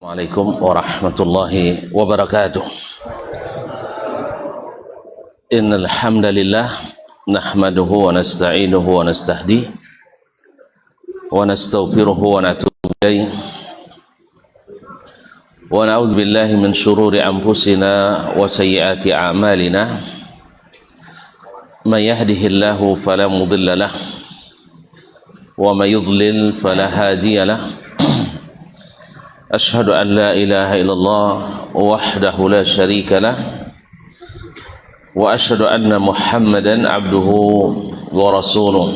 Assalamualaikum warahmatullahi wabarakatuh. Innal hamdalillah nahmaduhu wa nasta'inuhu wa nastahdihi wa nastaghfiruhu wa natubu ilayhi wa na'udzu billahi min shururi anfusina wa sayyiati a'malina. May yahdihillahu fala mudilla lahu wa may yudlil fala hadiya lahu. Asyhadu an la ilaha illallah wahdahu la syarika lah wa asyhadu anna Muhammadan abduhu wa rasuluh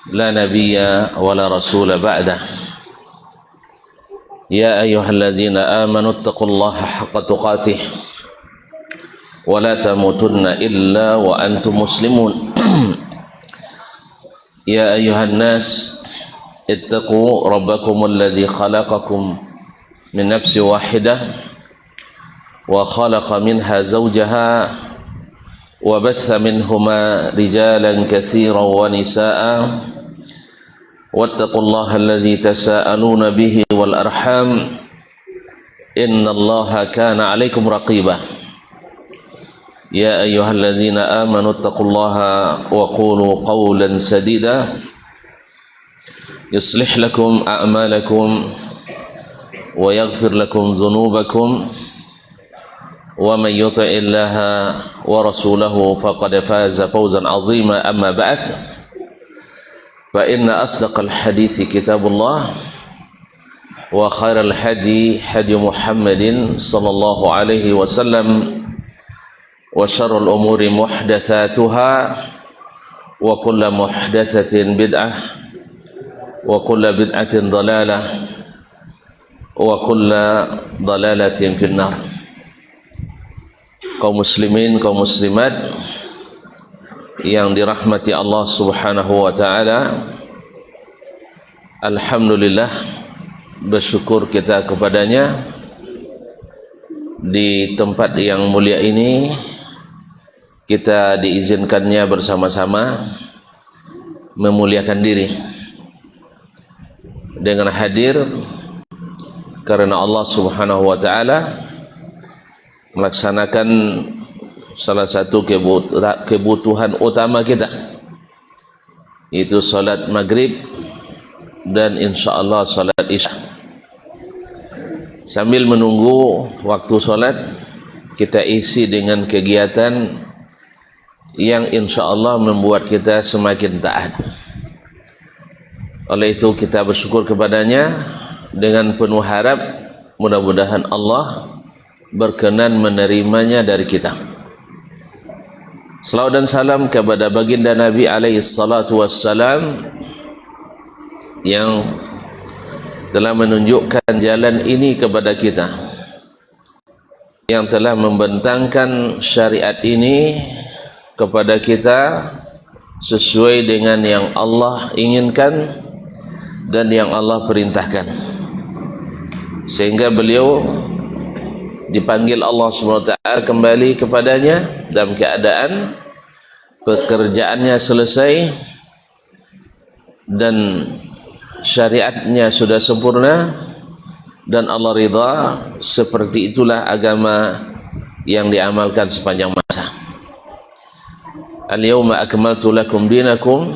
la nabiyya wa la rasula ba'dah. Ya ayyuhalladzina amanu taqullaha haqqa tuqatih wa la tamutunna illa wa antum muslimun. Ya ayyuhan nas ittaqu rabbakum alladhi khalaqakum min nafsin wahidah wa khalaqa minha zawjaha wa batha minhuma rijalan katsiran wa nisaa wattaqullaha alladhi tasaaluna bihi wal arham innallaha kana 'alaykum raqiba. Ya ayyuhalladzina amanu taqullaha wa qulu qawlan sadida yuslih lakum a'malakum wa yaghfir lakum dhunubakum wa man yuti'illaha wa rasulahu faqad faza fawzan 'azima. Amma ba'd, fa inna asdaqal hadithi kitabullah wa khairal hadi hadi Muhammadin sallallahu alaihi wasallam wa syarrul umuri muhdatsatuha wa kullu muhdatsatin bid'ah wa kullu bid'atin dalalah wa kullu dalalatin finnar. Kaum muslimin, kaum muslimat yang dirahmati Allah Subhanahu wa taala, alhamdulillah, bersyukur kita kepadanya di tempat yang mulia ini. Kita diizinkannya bersama-sama memuliakan diri dengan hadir karena Allah Subhanahu wa taala melaksanakan salah satu kebutuhan utama kita, yaitu salat maghrib dan insyaallah salat isya. Sambil menunggu waktu salat, kita isi dengan kegiatan yang insyaallah membuat kita semakin taat. Oleh itu kita bersyukur kepadanya dengan penuh harap mudah-mudahan Allah berkenan menerimanya dari kita. Salawat dan salam kepada baginda Nabi alaihi salatu wassalam yang telah menunjukkan jalan ini kepada kita, yang telah membentangkan syariat ini kepada kita sesuai dengan yang Allah inginkan dan yang Allah perintahkan, sehingga beliau dipanggil Allah SWT kembali kepadanya dalam keadaan pekerjaannya selesai dan syariatnya sudah sempurna dan Allah ridha. Seperti itulah agama yang diamalkan sepanjang masa. Al-yawma akmaltu lakum dinakum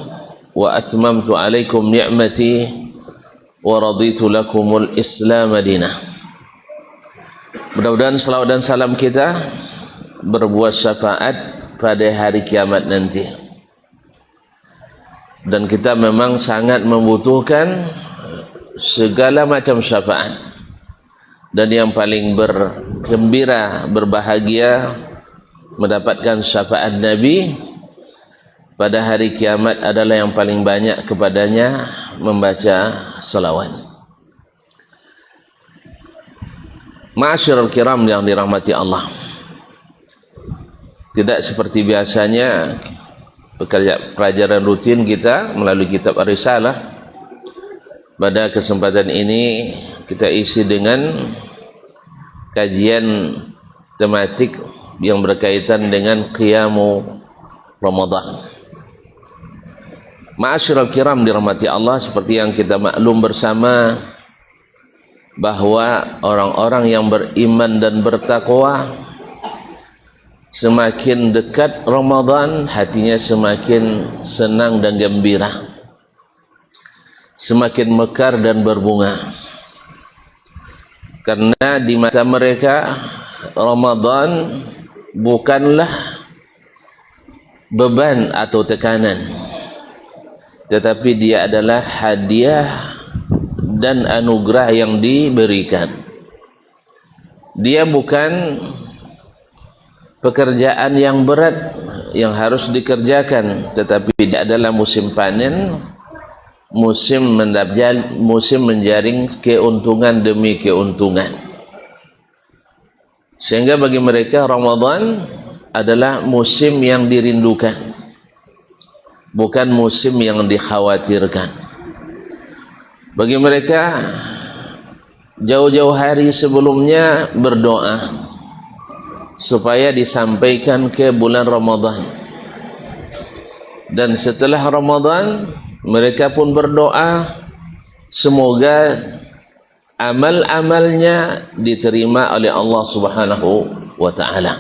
wa atmamtu alaikum ni'mati wa raditu lakumul islam madinah. Mudah-mudahan salawat dan salam kita berbuat syafaat pada hari kiamat nanti. Dan kita memang sangat membutuhkan segala macam syafaat. Dan yang paling bergembira, berbahagia mendapatkan syafaat Nabi pada hari kiamat adalah yang paling banyak kepadanya membaca salawat. Ma'asyiral kiram yang dirahmati Allah, tidak seperti biasanya pelajaran rutin kita melalui kitab Ar-Risalah. Pada kesempatan ini kita isi dengan kajian tematik yang berkaitan dengan qiyamu Ramadan. Ma'asyiral kiram dirahmati Allah, seperti yang kita maklum bersama bahwa orang-orang yang beriman dan bertakwa semakin dekat Ramadan hatinya semakin senang dan gembira, semakin mekar dan berbunga, karena di mata mereka Ramadan bukanlah beban atau tekanan, tetapi dia adalah hadiah dan anugerah yang diberikan. Dia bukan pekerjaan yang berat yang harus dikerjakan, tetapi dia adalah musim panen, musim menjaring keuntungan demi keuntungan. Sehingga bagi mereka Ramadan adalah musim yang dirindukan, bukan musim yang dikhawatirkan. Bagi mereka jauh-jauh hari sebelumnya berdoa supaya disampaikan ke bulan Ramadan, dan setelah Ramadan mereka pun berdoa semoga amal-amalnya diterima oleh Allah Subhanahu wa taala.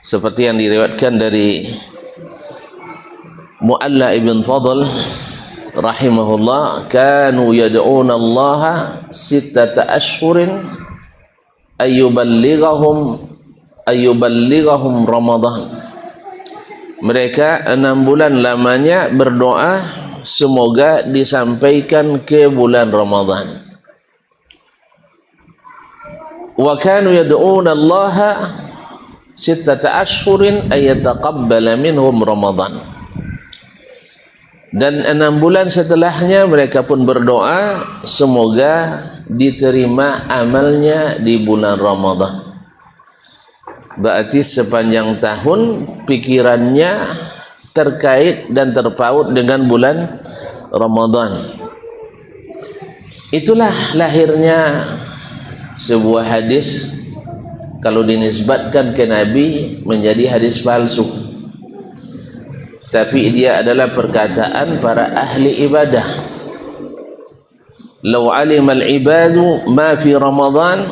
Seperti yang diriwayatkan dari Mu'alla ibn Fadl rahimahullah, kanu yad'una Allah sittata ashhurin ayyuballighahum Ramadan. Mereka 6 bulan lamanya berdoa semoga disampaikan ke bulan Ramadan. Wa kanu yad'una Allah sittata ashhurin ayyataqabbala minhum Ramadan. Dan 6 bulan setelahnya mereka pun berdoa semoga diterima amalnya di bulan Ramadan. Berarti sepanjang tahun pikirannya terkait dan terpaut dengan bulan Ramadan. Itulah lahirnya sebuah hadis, kalau dinisbatkan ke Nabi menjadi hadis palsu, tapi dia adalah perkataan para ahli ibadah. Law alimal ibadu ma fi Ramadan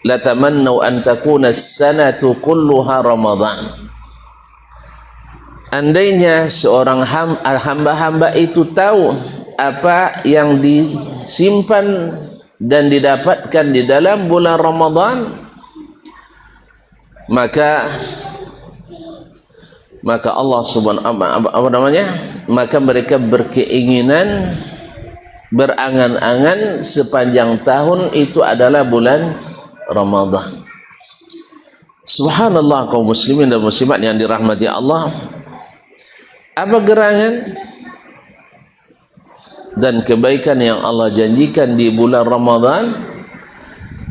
latamannau an takuna as-sanatu kulluha Ramadan. Andainya seorang hamba-hamba itu tahu apa yang disimpan dan didapatkan di dalam bulan Ramadan, maka Allah maka mereka berkeinginan, berangan-angan sepanjang tahun itu adalah bulan Ramadan. Subhanallah, kaum muslimin dan muslimat yang dirahmati Allah. Apa gerangan dan kebaikan yang Allah janjikan di bulan Ramadan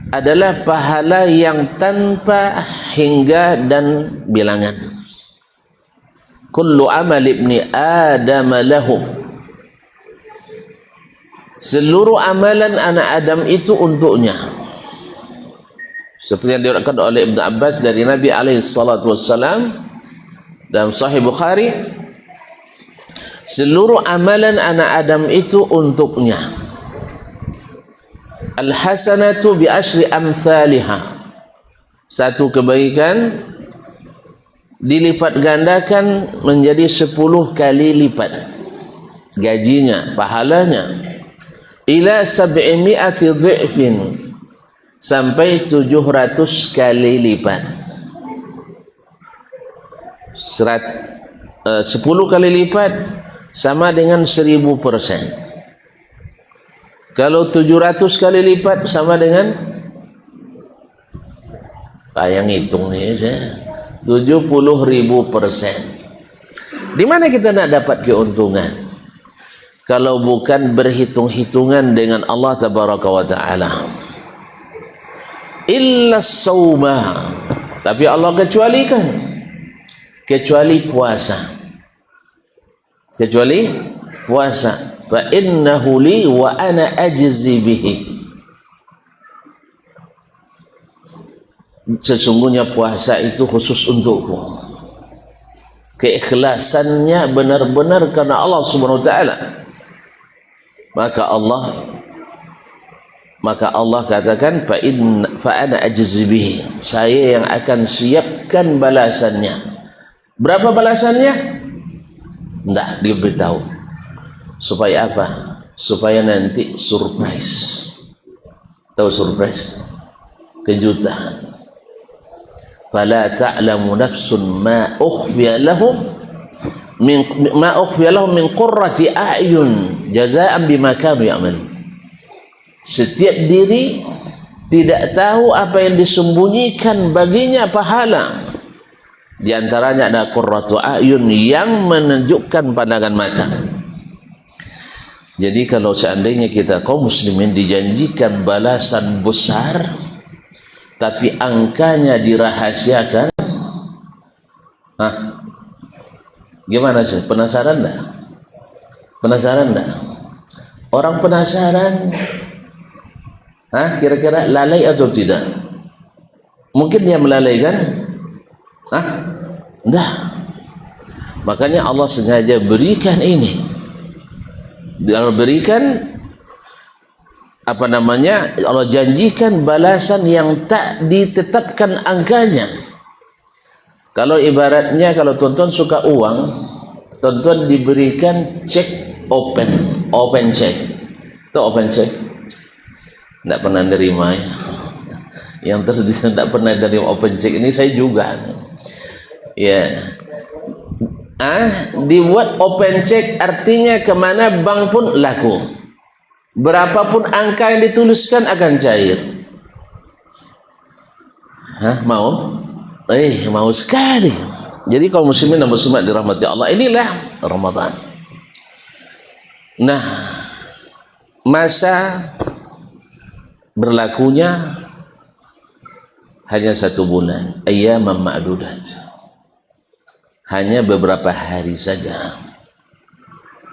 adalah pahala yang tanpa hingga dan bilangan. Kullu amal ibni Adam lahu. Seluruh amalan anak Adam itu untuknya. Seperti yang diriwayatkan oleh Ibn Abbas dari Nabi alaihi salatu wassalam dalam Sahih Bukhari, seluruh amalan anak Adam itu untuknya. Al-hasanatu bi asyri amthaliha. Satu kebaikan dilipat gandakan menjadi 10 kali lipat gajinya, pahalanya, ila 700 dhi'fin, sampai 700 kali lipat. 10 kali lipat sama dengan 1000%. Kalau 700 kali lipat sama dengan, yang hitung nih saya, 70.000%. Di mana kita nak dapat keuntungan kalau bukan berhitung-hitungan dengan Allah tabaraka wa taala? Illa sauma, tapi Allah kecualikan, kecuali puasa. Kecuali puasa. Fa innahu li wa ana ajzi bihi. Sesungguhnya puasa itu khusus untukku. Keikhlasannya benar-benar karena Allah Subhanahu wa taala. Maka Allah maka Allah katakan fa ana ajzi bihi, saya yang akan siapkan balasannya. Berapa balasannya? Enggak diberitahu. Supaya apa? Supaya nanti surprise. Tahu surprise? Kejutan. Fala ta'lamu nafsun ma ukhfiya lahum min qurrati a'yun jazaa'an bima kanu ya'malun. Setiap diri tidak tahu apa yang disembunyikan baginya pahala. Di antaranya ada qurratu a'yun yang menunjukkan pandangan mata. Jadi kalau seandainya kita kaum muslimin dijanjikan balasan besar, tapi angkanya dirahasiakan, gimana sih? Penasaran enggak? Penasaran enggak? Orang penasaran, kira-kira lalai atau tidak? Mungkin dia melalaikan? Enggak. Makanya Allah sengaja berikan ini. Allah berikan Allah janjikan balasan yang tak ditetapkan angkanya. Kalau ibaratnya, kalau tuan-tuan suka uang, tuan-tuan diberikan cek open check. Itu open check? Tidak pernah nerima ya. Yang terus tidak pernah nerima open check ini saya juga. Ya. Dibuat open check artinya kemana bank pun laku. Berapapun angka yang dituliskan akan cair. Mau? Mau sekali. Jadi kaum muslimin dan muslimat dirahmati Allah, inilah Ramadan. Nah, masa berlakunya hanya 1 bulan, ayyaman ma'dudat. Hanya beberapa hari saja.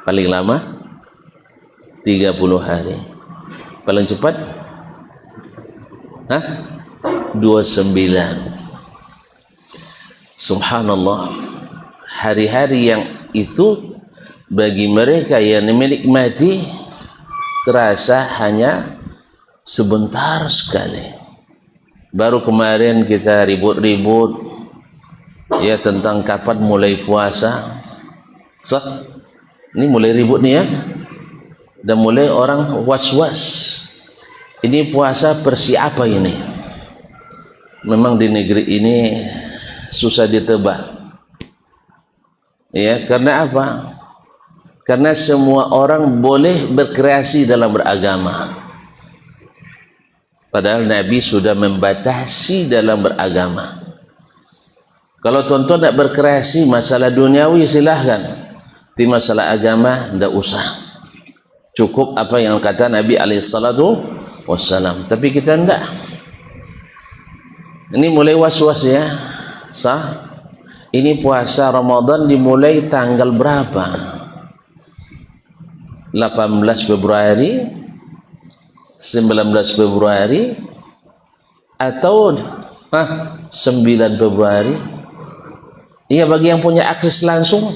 Paling lama 30 hari. Paling cepat 29. Subhanallah. Hari-hari yang itu bagi mereka yang menikmati terasa hanya sebentar sekali. Baru kemarin kita ribut-ribut ya tentang kapan mulai puasa. Ini mulai ribut nih ya. Dan mulai orang was-was. Ini puasa versi apa ini? Memang di negeri ini susah ditebak. Ya, karena apa? Karena semua orang boleh berkreasi dalam beragama. Padahal Nabi sudah membatasi dalam beragama. Kalau tuan-tuan nak berkreasi masalah duniawi silahkan. Di masalah agama tidak usah. Cukup apa yang kata Nabi alaihissalam. Tapi kita tidak. Ini mulai was-was ya. Ini puasa Ramadan dimulai tanggal berapa? 18 Februari, 19 Februari, atau 9 Februari. Iya, bagi yang punya akses langsung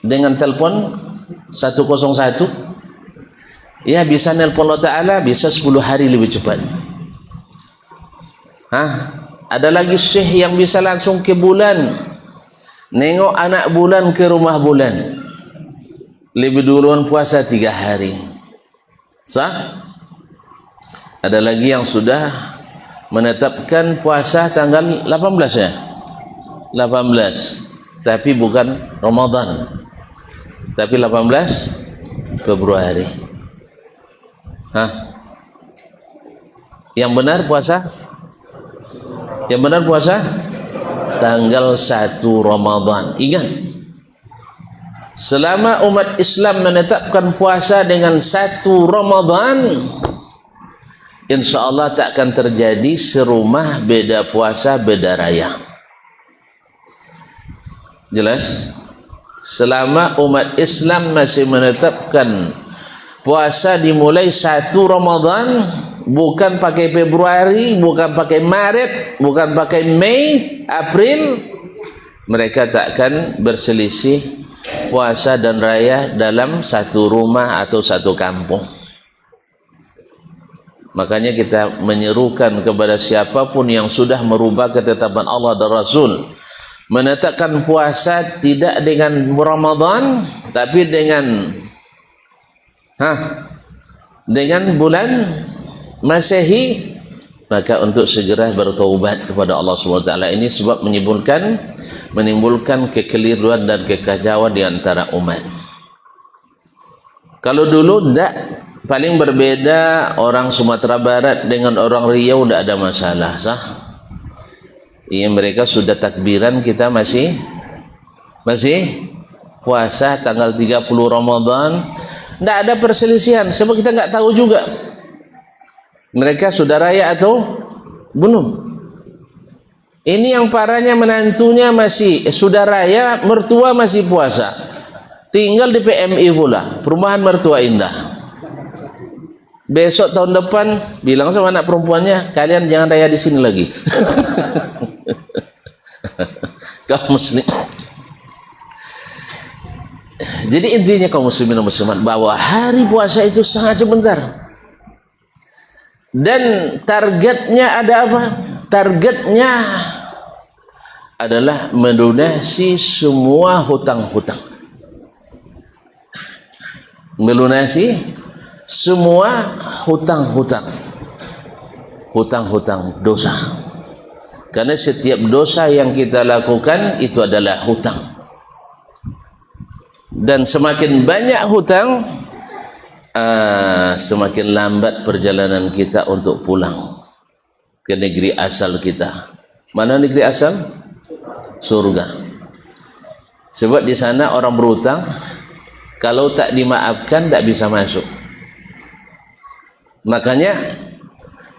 dengan telepon 101, ya bisa nelpon Allah Ta'ala, bisa 10 hari lebih cepat. Ada lagi syekh yang bisa langsung ke bulan, nengok anak bulan ke rumah bulan, lebih duluan puasa 3 hari. Ada lagi yang sudah menetapkan puasa tanggal 18 ya, 18, tapi bukan Ramadan, tapi 18 Februari. Yang benar puasa? Yang benar puasa tanggal 1 Ramadan. Ingat, selama umat Islam menetapkan puasa dengan 1 Ramadan, insya Allah tak akan terjadi serumah beda puasa beda raya. Jelas? Selama umat Islam masih menetapkan puasa dimulai 1 Ramadan, bukan pakai Februari, bukan pakai Maret, bukan pakai Mei, April, mereka tak akan berselisih puasa dan raya dalam satu rumah atau satu kampung. Makanya kita menyerukan kepada siapapun yang sudah merubah ketetapan Allah dan Rasul, menetapkan puasa tidak dengan Ramadan tapi dengan bulan Masehi, maka untuk segera bertaubat kepada Allah SWT. Ini sebab menimbulkan kekeliruan dan kekacauan di antara umat. Kalau dulu tidak, paling berbeda orang Sumatera Barat dengan orang Riau tidak ada masalah, sah? Iya, mereka sudah takbiran, kita masih puasa tanggal 30 Ramadan. Tidak ada perselisihan, sebab kita nggak tahu juga mereka sudah raya atau belum. Ini yang parahnya, menantunya masih sudah raya, mertua masih puasa, tinggal di PMI pula, Perumahan Mertua Indah. Besok tahun depan bilang sama anak perempuannya, kalian jangan raya di sini lagi. Kaum muslim. Jadi intinya kaum muslimin dan muslimat, bahwa hari puasa itu sangat sebentar. Dan targetnya ada apa? Targetnya adalah melunasi semua hutang-hutang. Melunasi semua hutang-hutang dosa. Karena setiap dosa yang kita lakukan itu adalah hutang. Dan semakin banyak hutang, semakin lambat perjalanan kita untuk pulang ke negeri asal kita. Mana negeri asal? Surga. Sebab di sana orang berhutang, kalau tak dimaafkan tak bisa masuk. Makanya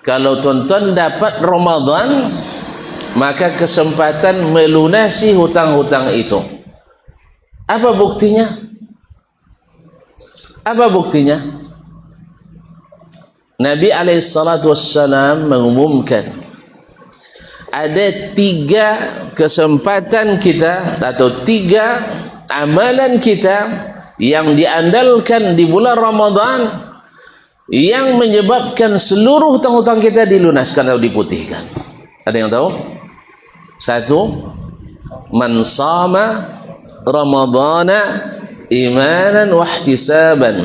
kalau tuan-tuan dapat Ramadan, maka kesempatan melunasi hutang-hutang itu. Apa buktinya? Apa buktinya? Nabi SAW mengumumkan ada 3 kesempatan kita atau 3 amalan kita yang diandalkan di bulan Ramadan yang menyebabkan seluruh hutang-hutang kita dilunaskan atau diputihkan. Ada yang tahu? 1, man sama Ramadana imanan wa ihtisaban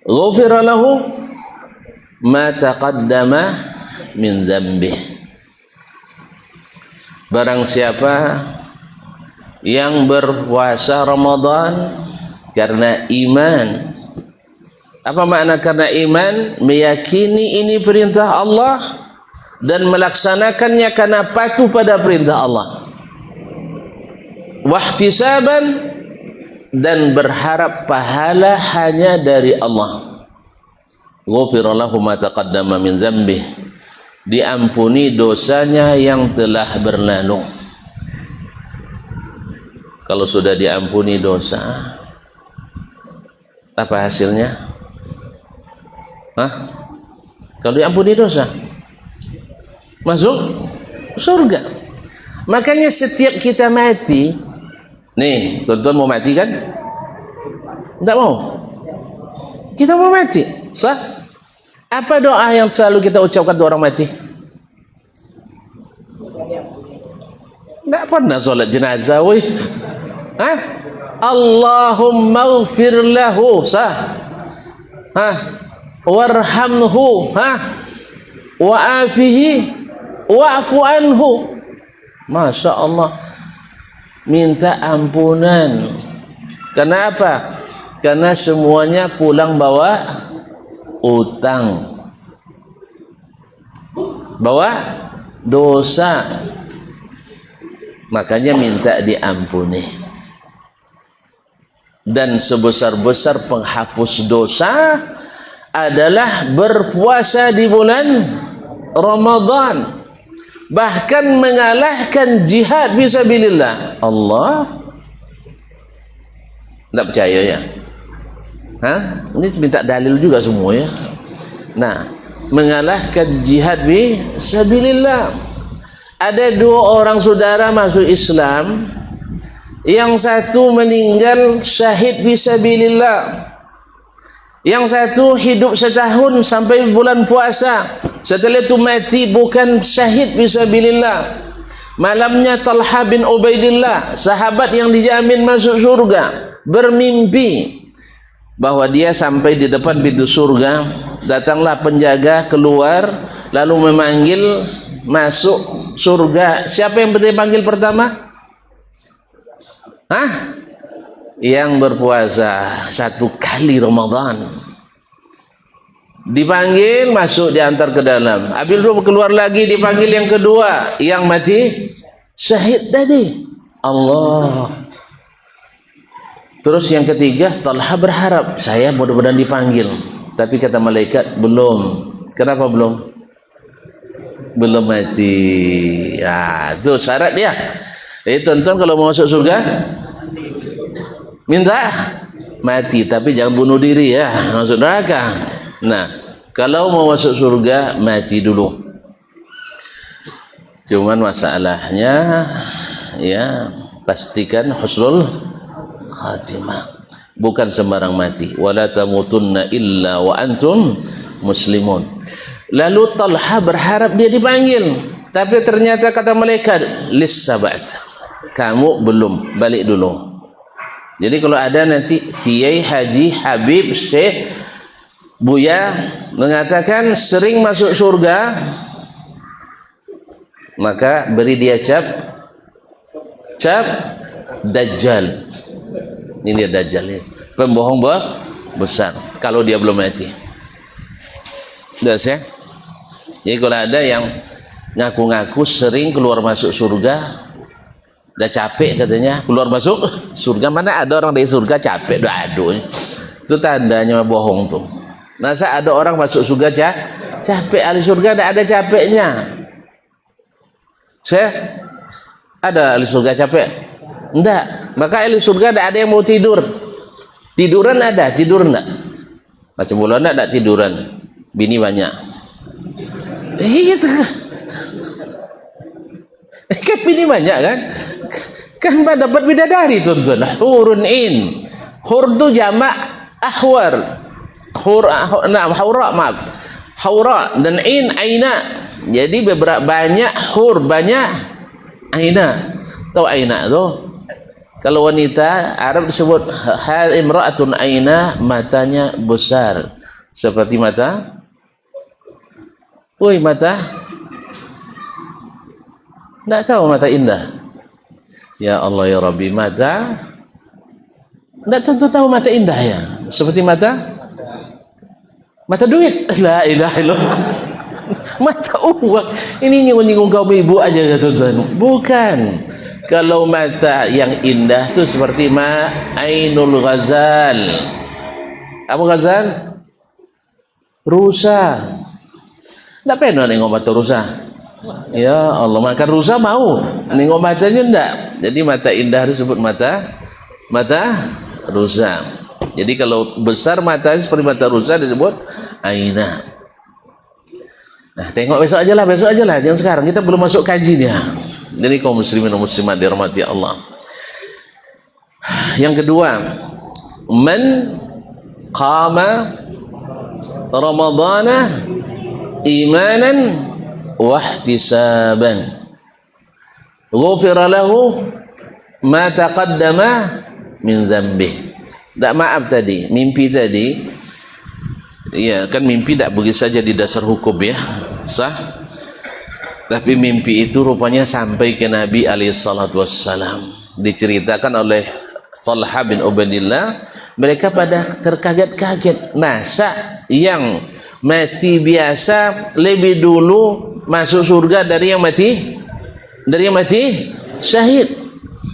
ghufira lahu ma taqaddama min dzambih. Barang siapa yang berpuasa Ramadan karena iman. Apa makna karena iman? Meyakini ini perintah Allah dan melaksanakannya karena patuh pada perintah Allah. Wahtisaban, dan berharap pahala hanya dari Allah. Ghufira lahu ma taqaddama min dzambih, diampuni dosanya yang telah berlalu. Kalau sudah diampuni dosa, apa hasilnya? Kalau diampuni dosa, masuk surga. Makanya setiap kita mati, nih, tuan-tuan mau mati kan? Tidak mau. Kita mau mati. Sah? Apa doa yang selalu kita ucapkan untuk orang mati? Tidak pernah solat jenazah, weh. Allahumma ighfir lahu, sah? Warhamhu, wa'afihi, wa'fu anhu. Masya Allah. Minta ampunan. Kenapa? Karena semuanya pulang bawa utang, bawa dosa. Makanya minta diampuni. Dan sebesar-besar penghapus dosa adalah berpuasa di bulan Ramadan. Bahkan mengalahkan jihad fisabilillah. Allah tidak percaya ya? Ini minta dalil juga semua ya. Nah, mengalahkan jihad fisabilillah. Ada 2 orang saudara masuk Islam, yang satu meninggal syahid fisabilillah, Yang satu hidup setahun sampai bulan puasa, setelah itu mati bukan syahid fisabilillah. Malamnya Talha bin Ubaidillah, sahabat yang dijamin masuk surga, bermimpi bahwa dia sampai di depan pintu surga. Datanglah penjaga keluar lalu memanggil masuk surga. Siapa yang dipanggil pertama? Yang berpuasa 1 kali Ramadan. Dipanggil, masuk, diantar ke dalam. Habis itu keluar lagi, dipanggil yang kedua, yang mati syahid tadi. Allah. Terus yang ketiga, Talha berharap, saya mudah-mudahan dipanggil. Tapi kata malaikat, belum. Kenapa belum? Belum mati. Ya, itu syarat dia. Jadi tuan-tuan kalau mau masuk surga, minta mati, tapi jangan bunuh diri ya, masuk neraka. Nah, kalau mau masuk surga, mati dulu. Cuman masalahnya, ya, pastikan husnul khatimah. Bukan sembarang mati. Wala tamutunna illa wa antum muslimun. Lalu Talha berharap dia dipanggil, tapi ternyata kata malaikat, lissabat, kamu belum, balik dulu. Jadi kalau ada nanti Kiai Haji Habib Syekh Buya mengatakan sering masuk surga, maka beri dia cap Dajjal. Ini dia Dajjal ya, pembohong besar kalau dia belum mati. Sudah ya. Jadi kalau ada yang ngaku-ngaku sering keluar masuk surga, udah capek katanya keluar masuk surga, mana ada orang dari surga capek, aduh, itu tandanya bohong tuh. Masa ada orang masuk surga capek, ahli surga tidak ada capeknya. Ada ahli surga capek? Enggak. Maka ahli surga tidak ada yang mau tidur. Tiduran ada, tidur enggak? Macam bulan enggak tiduran. Bini banyak. Gitu. Kan bini banyak kan? Kan dapat bidadari tuan-tuan. Hurun in. Hur itu jamak ahwar. Haura, maaf. Haura dan in aina. Jadi beberapa banyak hur, banyak aina. Tahu aina tu? Kalau wanita Arab disebut hal imra'atun aina, matanya besar. Seperti mata? Woi, mata? Tidak tahu mata indah. Ya Allah ya Rabbi, mata? Tidak tentu tahu mata indah ya. Seperti mata? Mata duit. La ilaha illallah. Mata uang. Ini nyinggung kaum ibu aja tuan-tuan. Bukan. Kalau mata yang indah itu seperti Ainul Ghazal. Apa Ghazal? Rusa. Tidak pernah nengok mata rusa. Ya Allah, makan rusa mau. Nengok matanya enggak. Jadi mata indah disebut mata rusa. Jadi kalau besar mata seperti mata rusa disebut aina. Nah, tengok besok aja lah. Jangan sekarang, kita belum masuk kajinya. Jadi kaum muslimin dan muslimat dirahmati Allah. Yang kedua, man qama ramadana imanan wa ihtisaban ghufira lahu ma taqaddama min dzambih. Tak maaf tadi, mimpi tadi. Ya, kan mimpi tak begitu saja di dasar hukum ya. Sah? Tapi mimpi itu rupanya sampai ke Nabi alaihissalatu wassalam. Diceritakan oleh Talha bin Ubaidillah, mereka pada terkaget-kaget. Masa yang mati biasa lebih dulu masuk surga dari yang mati syahid?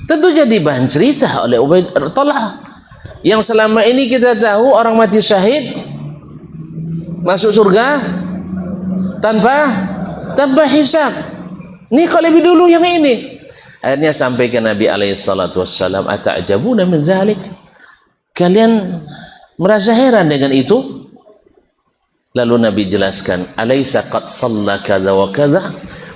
Tentu jadi bahan cerita oleh Talha. Yang selama ini kita tahu orang mati syahid masuk surga tanpa hisab. Ini kalau lebih dulu yang ini. Akhirnya sampai ke Nabi alaihissalatu wassalam, ata'jabuna min dzalik? Kalian merasa heran dengan itu? Lalu Nabi jelaskan, alaysa qad shalla kadza wa kadza?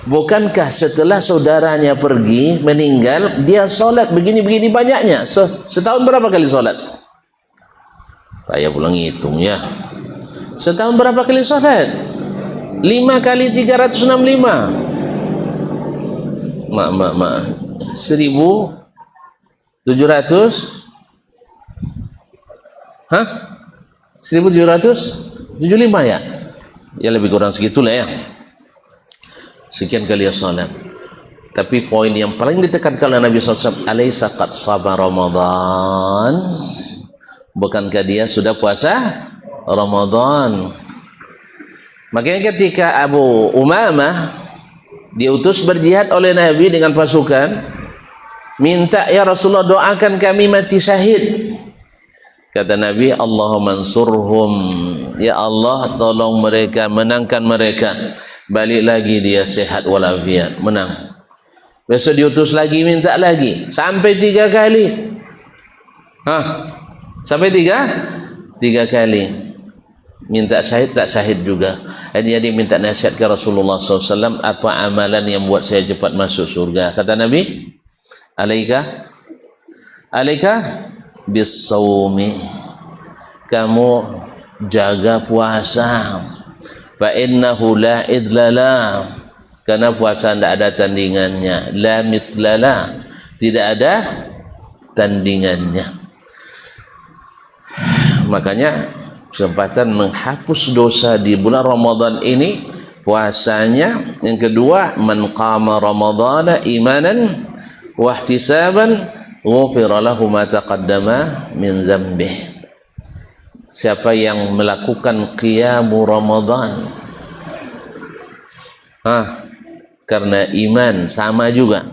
Bukankah setelah saudaranya pergi meninggal, dia solat begini-begini banyaknya? Setahun berapa kali solat? Payah pulang hitung ya. Setahun berapa kali sholat? 5 kali 365. Mak 1700. Hah? 1775 ya? Ya lebih kurang segitulah ya. Sekian kali ya sholat. Tapi poin yang paling ditekankan oleh Nabi SAW, alaysa qad shaba Ramadan? Bukankah dia sudah puasa Ramadan? Makanya ketika Abu Umamah diutus berjihad oleh Nabi dengan pasukan, minta, ya Rasulullah doakan kami mati syahid. Kata Nabi, Allahumma ansurhum, ya Allah tolong mereka, menangkan mereka. Balik lagi dia sehat walafiat, menang. Besok diutus lagi, minta lagi, sampai 3 kali. Sampai 3 kali. Minta syahid, tak syahid juga. Jadi minta nasihat ke Rasulullah SAW, apa amalan yang buat saya cepat masuk surga? Kata Nabi, alaika bisawmi, kamu jaga puasa, fa innahu la idlala, karena puasa tidak ada tandingannya, la mithlala, tidak ada tandingannya. Makanya kesempatan menghapus dosa di bulan Ramadan ini puasanya. Yang kedua, man qama ramadhana imanan wa ihtisaban ghufira lahu ma taqaddama min dzambih. Siapa yang melakukan qiyamu Ramadan karena iman, sama juga,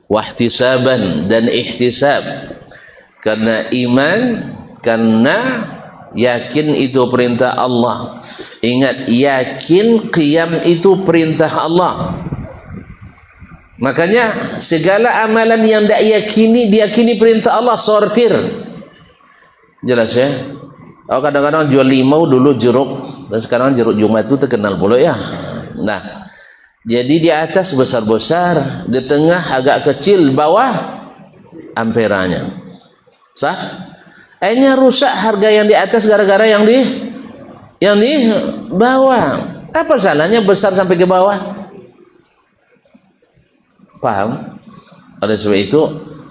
wahtisaban, dan ihtisab, karena iman, karena yakin itu perintah Allah. Ingat, yakin qiyam itu perintah Allah. Makanya segala amalan yang tak diyakini perintah Allah, sortir. Jelas ya? Oh, kadang-kadang jual limau dulu jeruk, dan sekarang jeruk Jumat itu terkenal pula ya. Nah, jadi di atas besar-besar, di tengah agak kecil, bawah amperanya. Sah? Akhirnya rusak harga yang di atas gara-gara yang di bawah. Apa salahnya besar sampai ke bawah? Paham? Oleh sebab itu,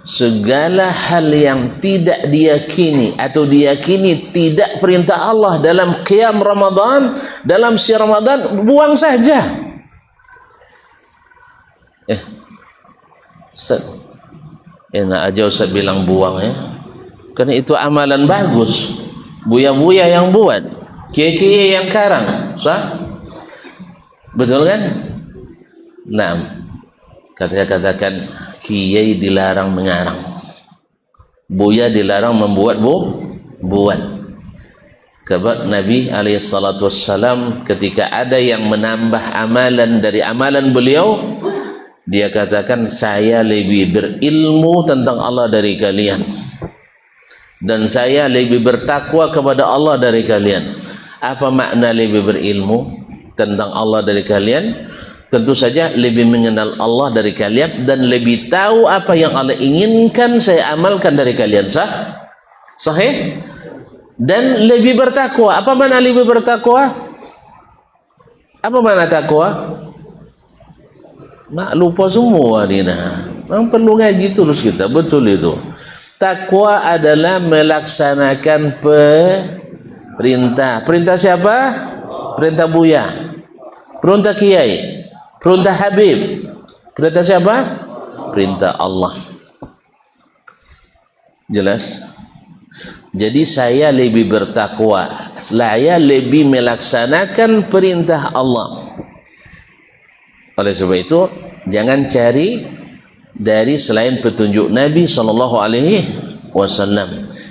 segala hal yang tidak diyakini atau diyakini tidak perintah Allah dalam qiyam Ramadan, dalam syiar Ramadan, buang saja. Ustaz, enak aja Ustaz bilang buang ya, karena itu amalan bagus. Buya-buya yang buat, kiai-kiai yang karang, sah? Betul kan? Nah, katakan kiai dilarang mengarang, buya dilarang membuat buat. Sebab Nabi SAW ketika ada yang menambah amalan dari amalan beliau, dia katakan, saya lebih berilmu tentang Allah dari kalian, dan saya lebih bertakwa kepada Allah dari kalian. Apa makna lebih berilmu tentang Allah dari kalian? Tentu saja lebih mengenal Allah dari kalian, dan lebih tahu apa yang Allah inginkan saya amalkan dari kalian. Sahih? Dan lebih bertakwa. Apa makna lebih bertakwa? Apa makna takwa? Nak lupa semua Dina. Memang perlu ngaji terus kita. Betul itu. Takwa adalah melaksanakan perintah. Perintah siapa? Perintah buya, perintah kiai, perintah Habib. Perintah siapa? Perintah Allah. Jelas? Jadi saya lebih bertakwa, saya lebih melaksanakan perintah Allah. Oleh sebab itu, jangan cari dari selain petunjuk Nabi SAW,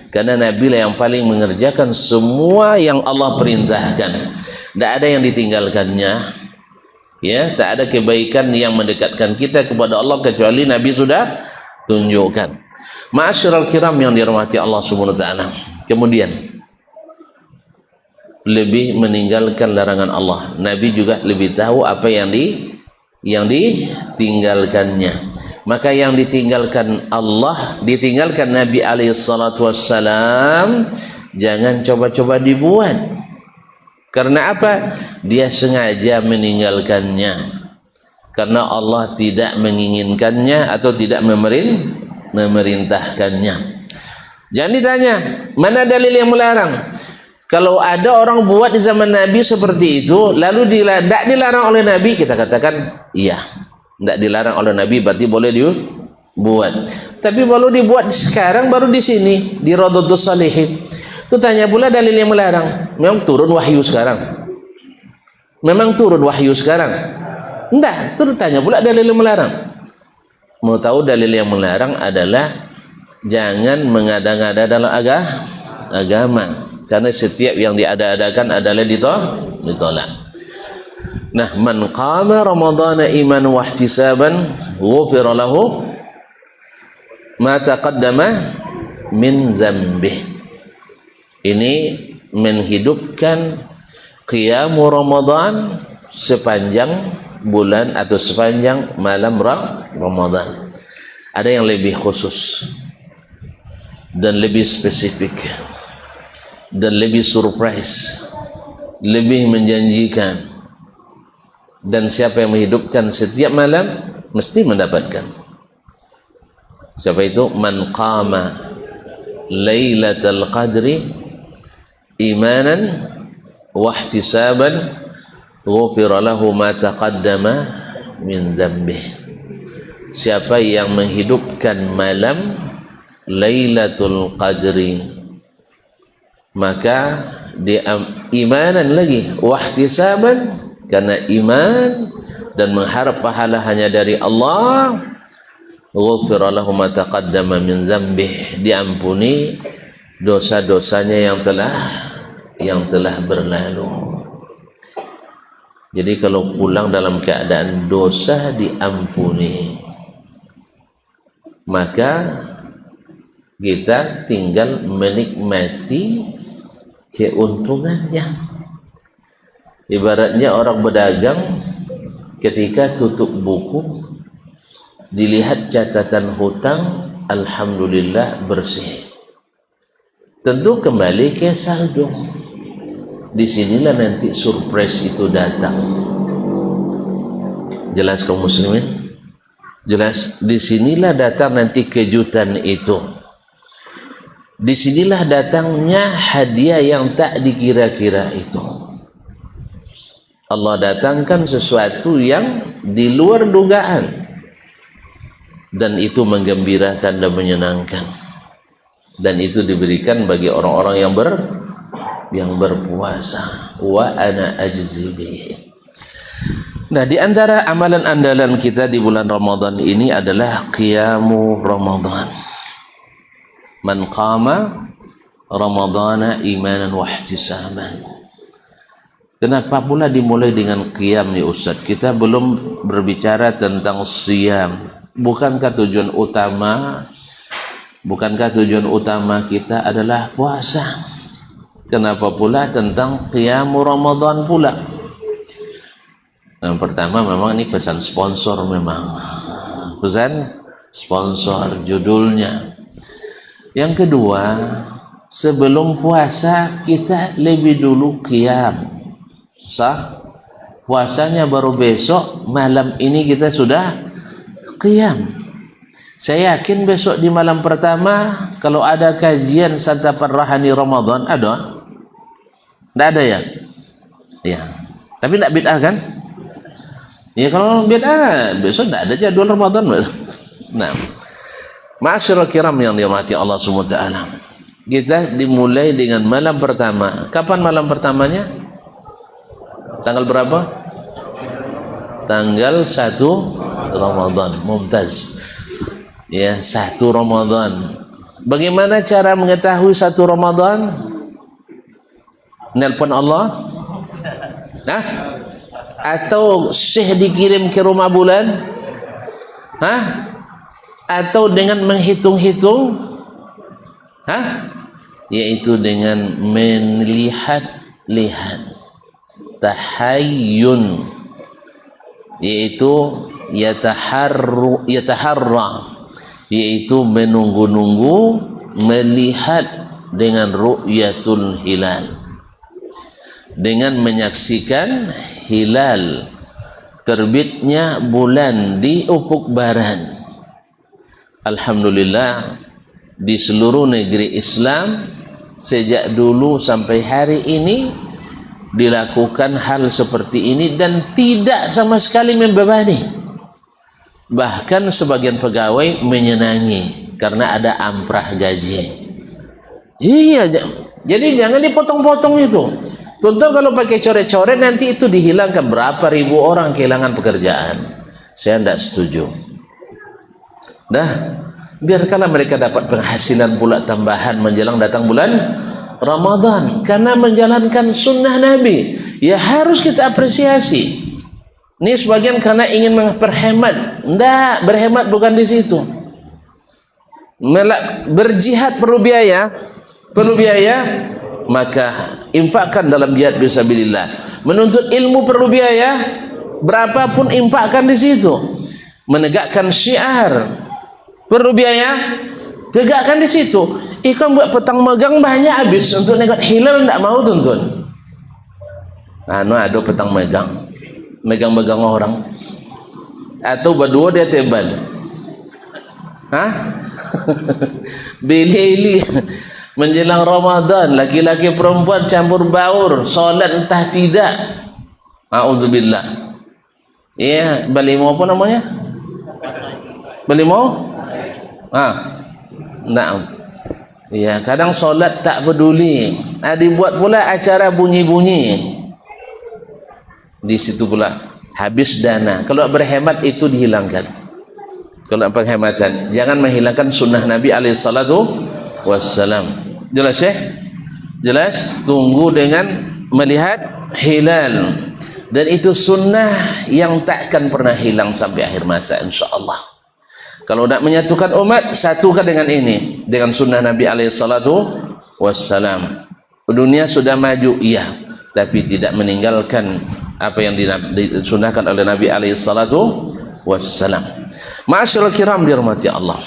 karena Nabi lah yang paling mengerjakan semua yang Allah perintahkan. Tidak ada yang ditinggalkannya. Ya, tak ada kebaikan yang mendekatkan kita kepada Allah kecuali Nabi sudah tunjukkan. Ma'asyiral kiram yang dirahmati Allah Subhanahu wa taala. Kemudian lebih meninggalkan larangan Allah. Nabi juga lebih tahu apa yang ditinggalkannya. Maka yang ditinggalkan Allah, ditinggalkan Nabi alaihi salatu wassalam, jangan coba-coba dibuat. Karena apa? Dia sengaja meninggalkannya karena Allah tidak menginginkannya atau tidak memerintahkannya. Jangan ditanya, mana dalil yang melarang? Kalau ada orang buat di zaman Nabi seperti itu, lalu tidak dilarang oleh Nabi, kita katakan iya, tidak dilarang oleh Nabi, berarti boleh dibuat. Tapi baru dibuat sekarang, baru di sini, di Radhatus Shalihin. Itu tanya pula dalil yang melarang. Memang turun wahyu sekarang? Memang turun wahyu sekarang? Enggak, terus tanya pula dalil yang melarang. Mau tahu dalil yang melarang adalah jangan mengada-ngada dalam agama, karena setiap yang diada-adakan adalah ditolak. Nah, man qama ramadhana imanan wa ihtisaban ghufira lahu ma taqaddama min dzambih. Ini menghidupkan qiyamu Ramadan sepanjang bulan atau sepanjang malam Ramadan. Ada yang lebih khusus dan lebih spesifik dan lebih surprise, lebih menjanjikan. Dan siapa yang menghidupkan setiap malam mesti mendapatkan. Siapa itu? Man qama lailatul qadri imanan wa ihtisaban ghufira lahu ma taqaddama min dzambih. Siapa yang menghidupkan malam Lailatul Qadri, maka dia imanan lagi wa ihtisaban, karena iman dan mengharap pahala hanya dari Allah, ghufira lahu ma taqaddama min dzambih, diampuni dosa-dosanya yang telah berlalu. Jadi kalau pulang dalam keadaan dosa diampuni, maka kita tinggal menikmati keuntungannya. Ibaratnya orang berdagang, ketika tutup buku dilihat catatan hutang, alhamdulillah bersih, tentu kembali ke saldo. Disinilah nanti surprise itu datang. Jelas kaum muslimin? Jelas. Disinilah datang nanti kejutan itu. Disinilah datangnya hadiah yang tak dikira-kira itu. Allah datangkan sesuatu yang di luar dugaan, dan itu menggembirakan dan menyenangkan. Dan itu diberikan bagi orang-orang yang berpuasa. Wa ana ajzi bihi. Nah, di antara amalan andalan kita di bulan Ramadan ini adalah qiyamu Ramadan. Man qama ramadhana imanan wa ihtisaban. Kenapa pula dimulai dengan qiyam nih Ustaz? Kita belum berbicara tentang siyam. Bukankah tujuan utama kita adalah puasa? Kenapa pula tentang qiyamu Ramadan pula? Yang pertama, memang ini pesan sponsor, memang pesan sponsor judulnya. Yang kedua, sebelum puasa kita lebih dulu qiyam. Sah? Puasanya baru besok, malam ini kita sudah qiyam. Saya yakin besok di malam pertama kalau ada kajian santapan rohani Ramadan, ada? Tidak ada ya? Ya. Tapi tidak bid'ah kan? Ya kalau bid'ah besok tidak ada jadwal Ramadan. Nah, ma'asyiral kiram yang dirahmati Allah SWT, kita dimulai dengan malam pertama. Kapan malam pertamanya? Tanggal berapa? Tanggal 1 Ramadan. Mumtaz. Ya, 1 Ramadan. Bagaimana cara mengetahui 1 Ramadan? Nelpon Allah? Hah? Atau syekh dikirim ke rumah bulan? Hah? Atau dengan menghitung-hitung? Hah? Yaitu dengan melihat-lihat. Tahayyun, yaitu yataharra, yaitu menunggu-nunggu, melihat dengan ru'yatul hilal, dengan menyaksikan hilal, terbitnya bulan di ufuk barat. Alhamdulillah, di seluruh negeri Islam sejak dulu sampai hari ini dilakukan hal seperti ini dan tidak sama sekali membebani. Bahkan sebagian pegawai menyenangi karena ada amprah gaji. Iya, jadi jangan dipotong-potong itu. Contoh kalau pakai coret-coret nanti itu dihilangkan, berapa ribu orang kehilangan pekerjaan. Saya tidak setuju. Dah, biarkanlah mereka dapat penghasilan pula tambahan menjelang datang bulan Ramadan karena menjalankan sunnah Nabi. Ya harus kita apresiasi. Ini sebagian karena ingin berhemat. Tidak, berhemat bukan di situ. Berjihad perlu biaya, maka infakkan dalam jihad fisabilillah. Menuntut ilmu perlu biaya, berapapun infakkan di situ. Menegakkan syiar perlu biaya, tegakkan di situ. Ikan buat petang megang banyak habis untuk negat hilal, tidak mau tuntun. Ada petang megang orang, atau berdua dia tebal. Beli menjelang Ramadan, laki-laki perempuan campur baur, solat entah tidak. Auzubillah. Iya, balimo apa namanya? Balimo? Nah. Ya, kadang solat tak peduli. Dibuat pula acara bunyi-bunyi. Di situ pula habis dana. Kalau berhemat itu dihilangkan. Kalau penghematan, jangan menghilangkan sunnah Nabi alaihi salatu wassalam. Jelas ya? Jelas? Tunggu dengan melihat hilal. Dan itu sunnah yang takkan pernah hilang sampai akhir masa, insyaallah. Kalau nak menyatukan umat, satukan dengan ini, dengan sunnah Nabi alaihi salatu wassalam. Dunia sudah maju, iya, tapi tidak meninggalkan apa yang disunahkan oleh Nabi alaihi salatu wassalam. Ma'asyiral kiram dirahmati Allah.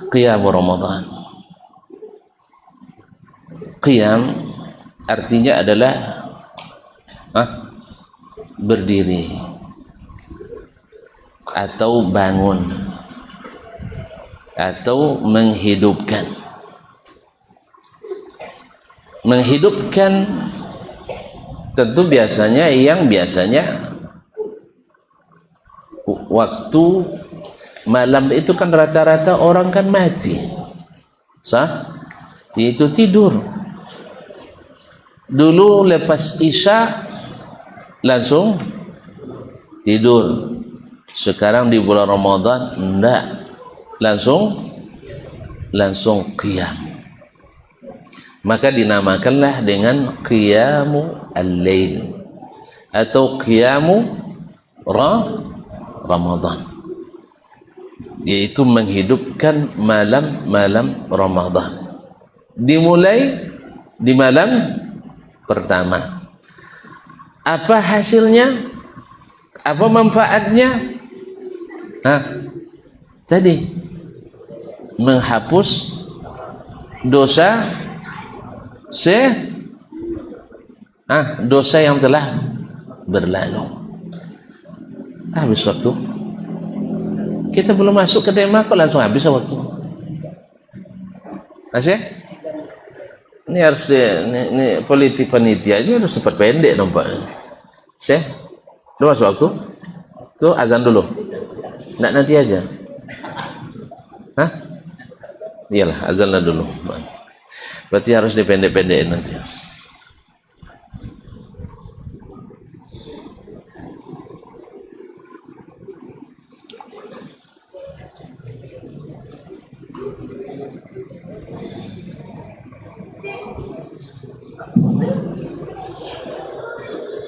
Qiyam Ramadan. Qiyam artinya adalah berdiri atau bangun atau menghidupkan. Menghidupkan tentu biasanya waktu malam itu kan rata-rata orang kan mati, itu tidur. Dulu lepas Isya langsung tidur. Sekarang di bulan Ramadan enggak, langsung qiyam. Maka dinamakanlah dengan qiyamu al-lail atau qiyamu Ramadan, yaitu menghidupkan malam-malam Ramadan. Dimulai di malam pertama. Apa hasilnya? Apa manfaatnya? Tadi menghapus dosa dosa yang telah berlalu. Habis waktu. Kita belum masuk ke tema kok langsung habis waktu. Masih? Ini harus ini politik panitia aja harus cepat pendek nampaknya. Udah masuk waktu? Tuh azan dulu. Nak nanti aja. Iyalah, azanlah dulu. Berarti harus dipendek-pendekin nanti.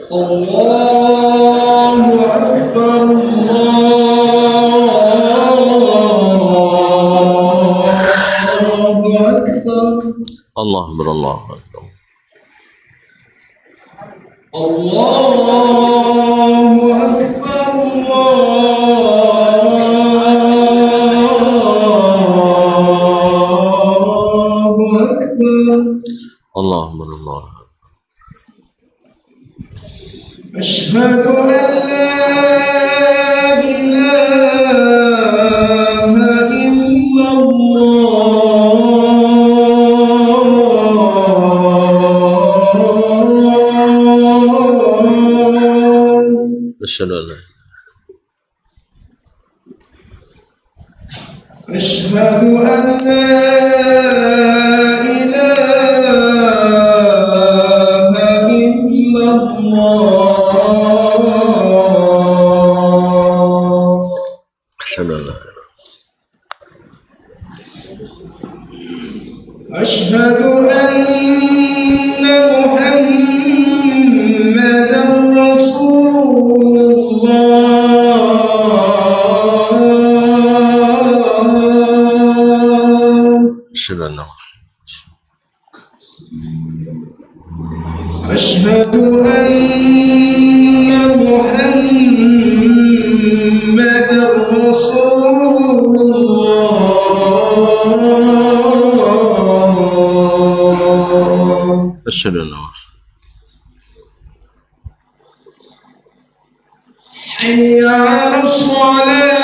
Allahu Akbar, Allah berallah. Allahu Akbar, أشهد أن لا إله إلا الله. أشهد أن لا أشهد أن لا إله إلا الله. أشهد أن لا أشهد أن محمدا رسول الله. أشهد أن أشهد أن محمدا رسول الله. أشهد أن حي على الصلاة.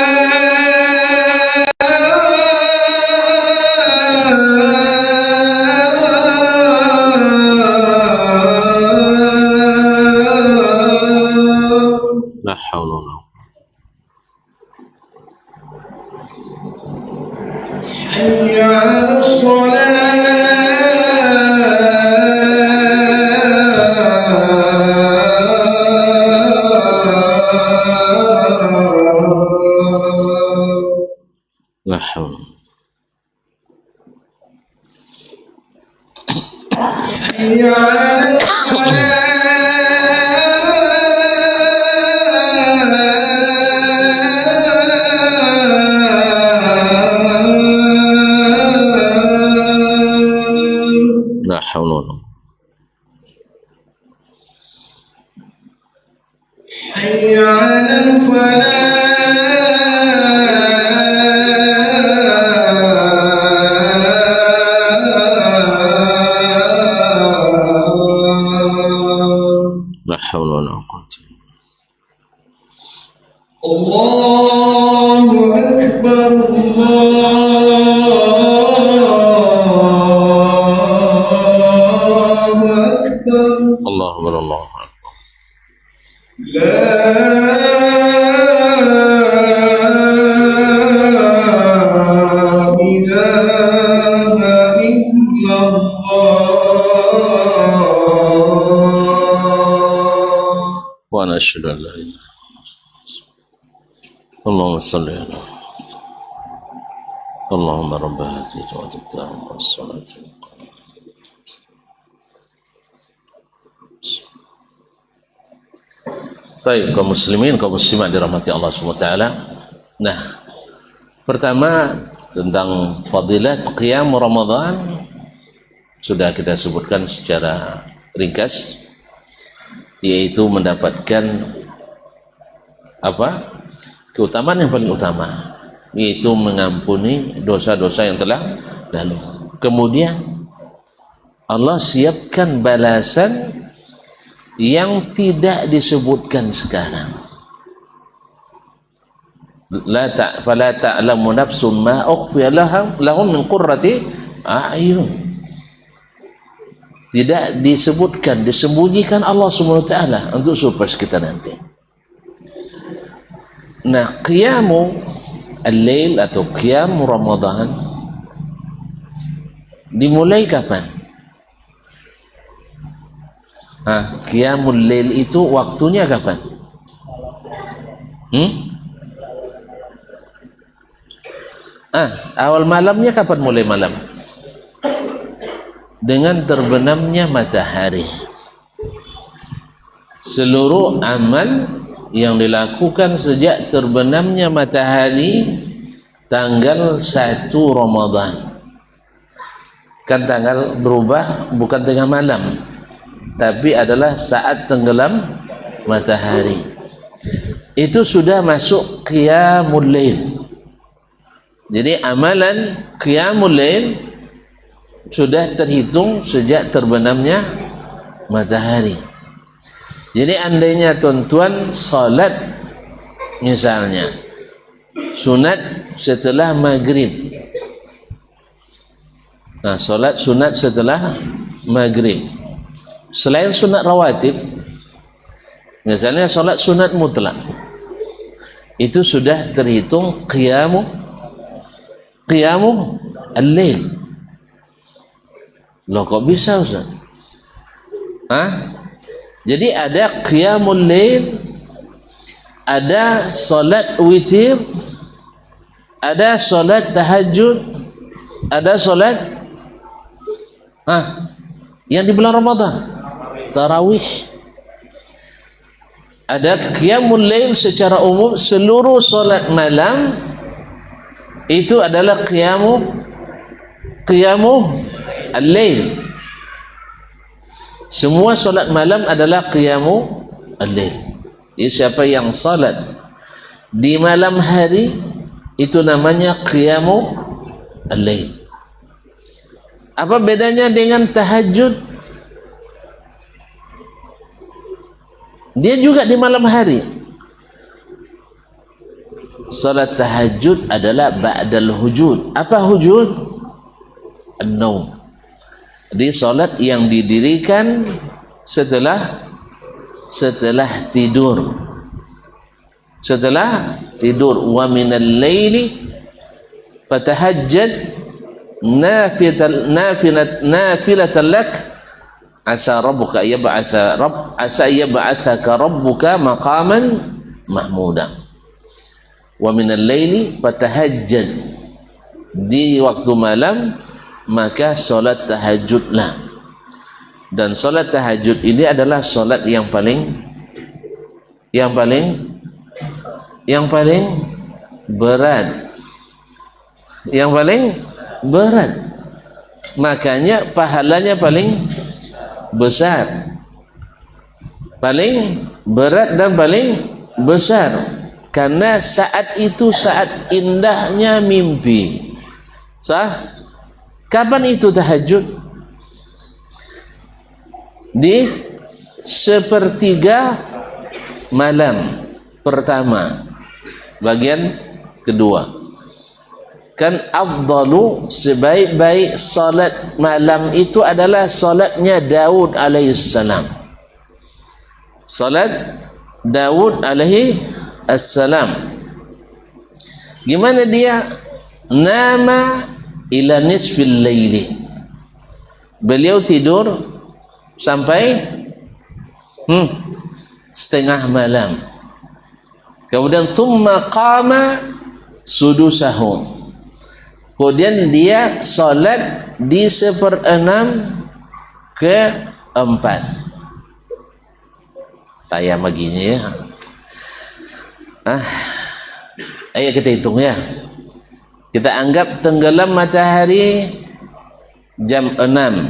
لا حول ولا قوة. حي على الصلاة. لا حول. حي على الصلاة. لا حول ولا قوة. حي على الفلاح. لا حول ولا قوة. الله أكبر الله أكبر. الله أكبر الله أكبر. لا إله إلا الله. وأنا أشهد أن لا إله إلا الله. اللهم صل على اللهم رب هذه الدعوة التامة والصلاة Baik, kaum muslimin, kaum muslimat dirahmati Allah SWT. Nah, pertama tentang fadilat qiyam Ramadan sudah kita sebutkan secara ringkas, yaitu mendapatkan apa? Keutamaan yang paling utama, yaitu mengampuni dosa-dosa yang telah lalu. Kemudian Allah siapkan balasan yang tidak disebutkan sekarang. Fala ta'lamu nafsun ma ukhfiya lahum min qurrati a'yun. Tidak disebutkan, disembunyikan Allah SWT untuk surprise kita nanti. Nah, qiyamu al-lail atau qiyam Ramadan dimulai kapan? Qiyamul lail itu waktunya kapan? Awal malamnya kapan mulai malam? Dengan terbenamnya matahari. Seluruh amal yang dilakukan sejak terbenamnya matahari tanggal 1 Ramadan. Kan tanggal berubah bukan tengah malam, tapi adalah saat tenggelam matahari. Itu sudah masuk qiyamul lail. Jadi amalan qiyamul lail sudah terhitung sejak terbenamnya matahari. Jadi andainya tuan-tuan salat misalnya sunat setelah maghrib, nah salat sunat setelah maghrib selain sunat rawatib, misalnya salat sunat mutlak, itu sudah terhitung qiyamu al-lail. Loh kok bisa Ustaz? Jadi ada qiyamul lail, ada salat witir, ada salat tahajud, ada salat yang di bulan Ramadan tarawih. Ada qiyamul lail secara umum, seluruh salat malam itu adalah qiyamu al-lail. Semua solat malam adalah qiyamu al-lail. Siapa yang salat di malam hari itu namanya qiyamu al-lail. Apa bedanya dengan tahajud? Dia juga di malam hari. Salat tahajud adalah ba'dal hujud. Apa hujud? An-naum. Di salat yang didirikan setelah tidur. Setelah tidur, wa minal laili fatahajjad nafilatan lak asa yab'athaka rabbuka maqaman mahmuda. Wa minal laili fatahajjad, di waktu malam maka solat tahajudlah. Dan solat tahajud ini adalah solat yang paling berat, makanya pahalanya paling besar, paling berat dan paling besar, karena saat itu saat indahnya mimpi. Kapan itu tahajud? Di sepertiga malam pertama, bagian kedua. Kan afdalu, sebaik-baik salat malam itu adalah salatnya Daud alaihissalam. Salat Daud alaihissalam. Gimana dia? Nama ila nisfil laili, beliau tidur sampai setengah malam. Kemudian thumma qama sudusahu, kemudian dia salat di 1/6 kayak begini ya. Ayo kita hitung ya. Kita anggap tenggelam matahari jam 6.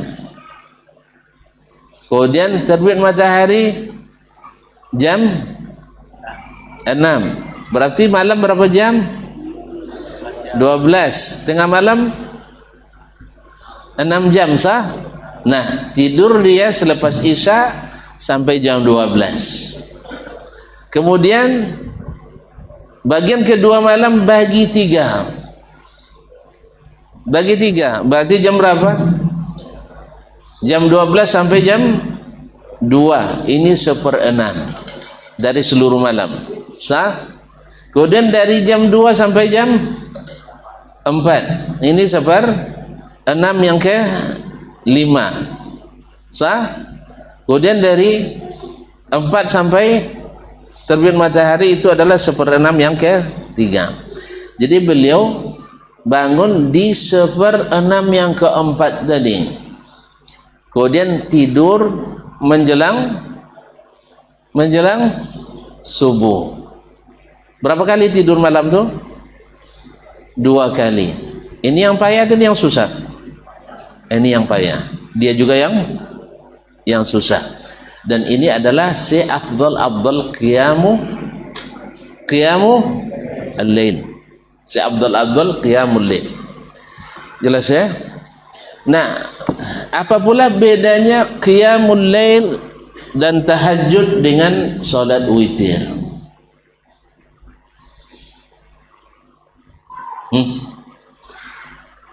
Kemudian terbit matahari jam 6. Berarti malam berapa jam? 12. Tengah malam 6 jam sah? Nah, tidur dia selepas Isya sampai jam 12. Kemudian bagian kedua malam bagi 3. Bagi 3 berarti jam berapa? Jam 12 sampai jam 2. Ini 1/6 dari seluruh malam. Sah? Kemudian dari jam 2 sampai jam 4. Ini 1/6 yang ke 5. Sah? Kemudian dari 4 sampai terbit matahari itu adalah 1/6 yang ke 3. Jadi beliau bangun di 1/6 yang keempat tadi, kemudian tidur menjelang subuh. Berapa kali tidur malam tuh? 2 kali. Ini yang payah atau yang susah? Ini yang payah. Dia juga yang susah. Dan ini adalah afdal qiyamu al-lail. Abdul qiyamul lail. Jelas ya? Nah, apa pula bedanya qiyamul lail dan tahajud dengan solat witir.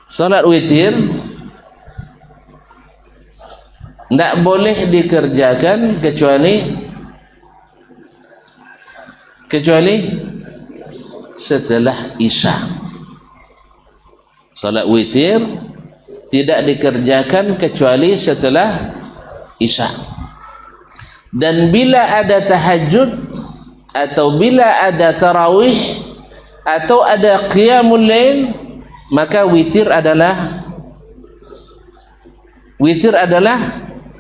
Solat witir tidak boleh dikerjakan kecuali setelah isya. Solat witir tidak dikerjakan kecuali setelah isya. Dan bila ada tahajud atau bila ada tarawih atau ada qiyamul lail, maka witir adalah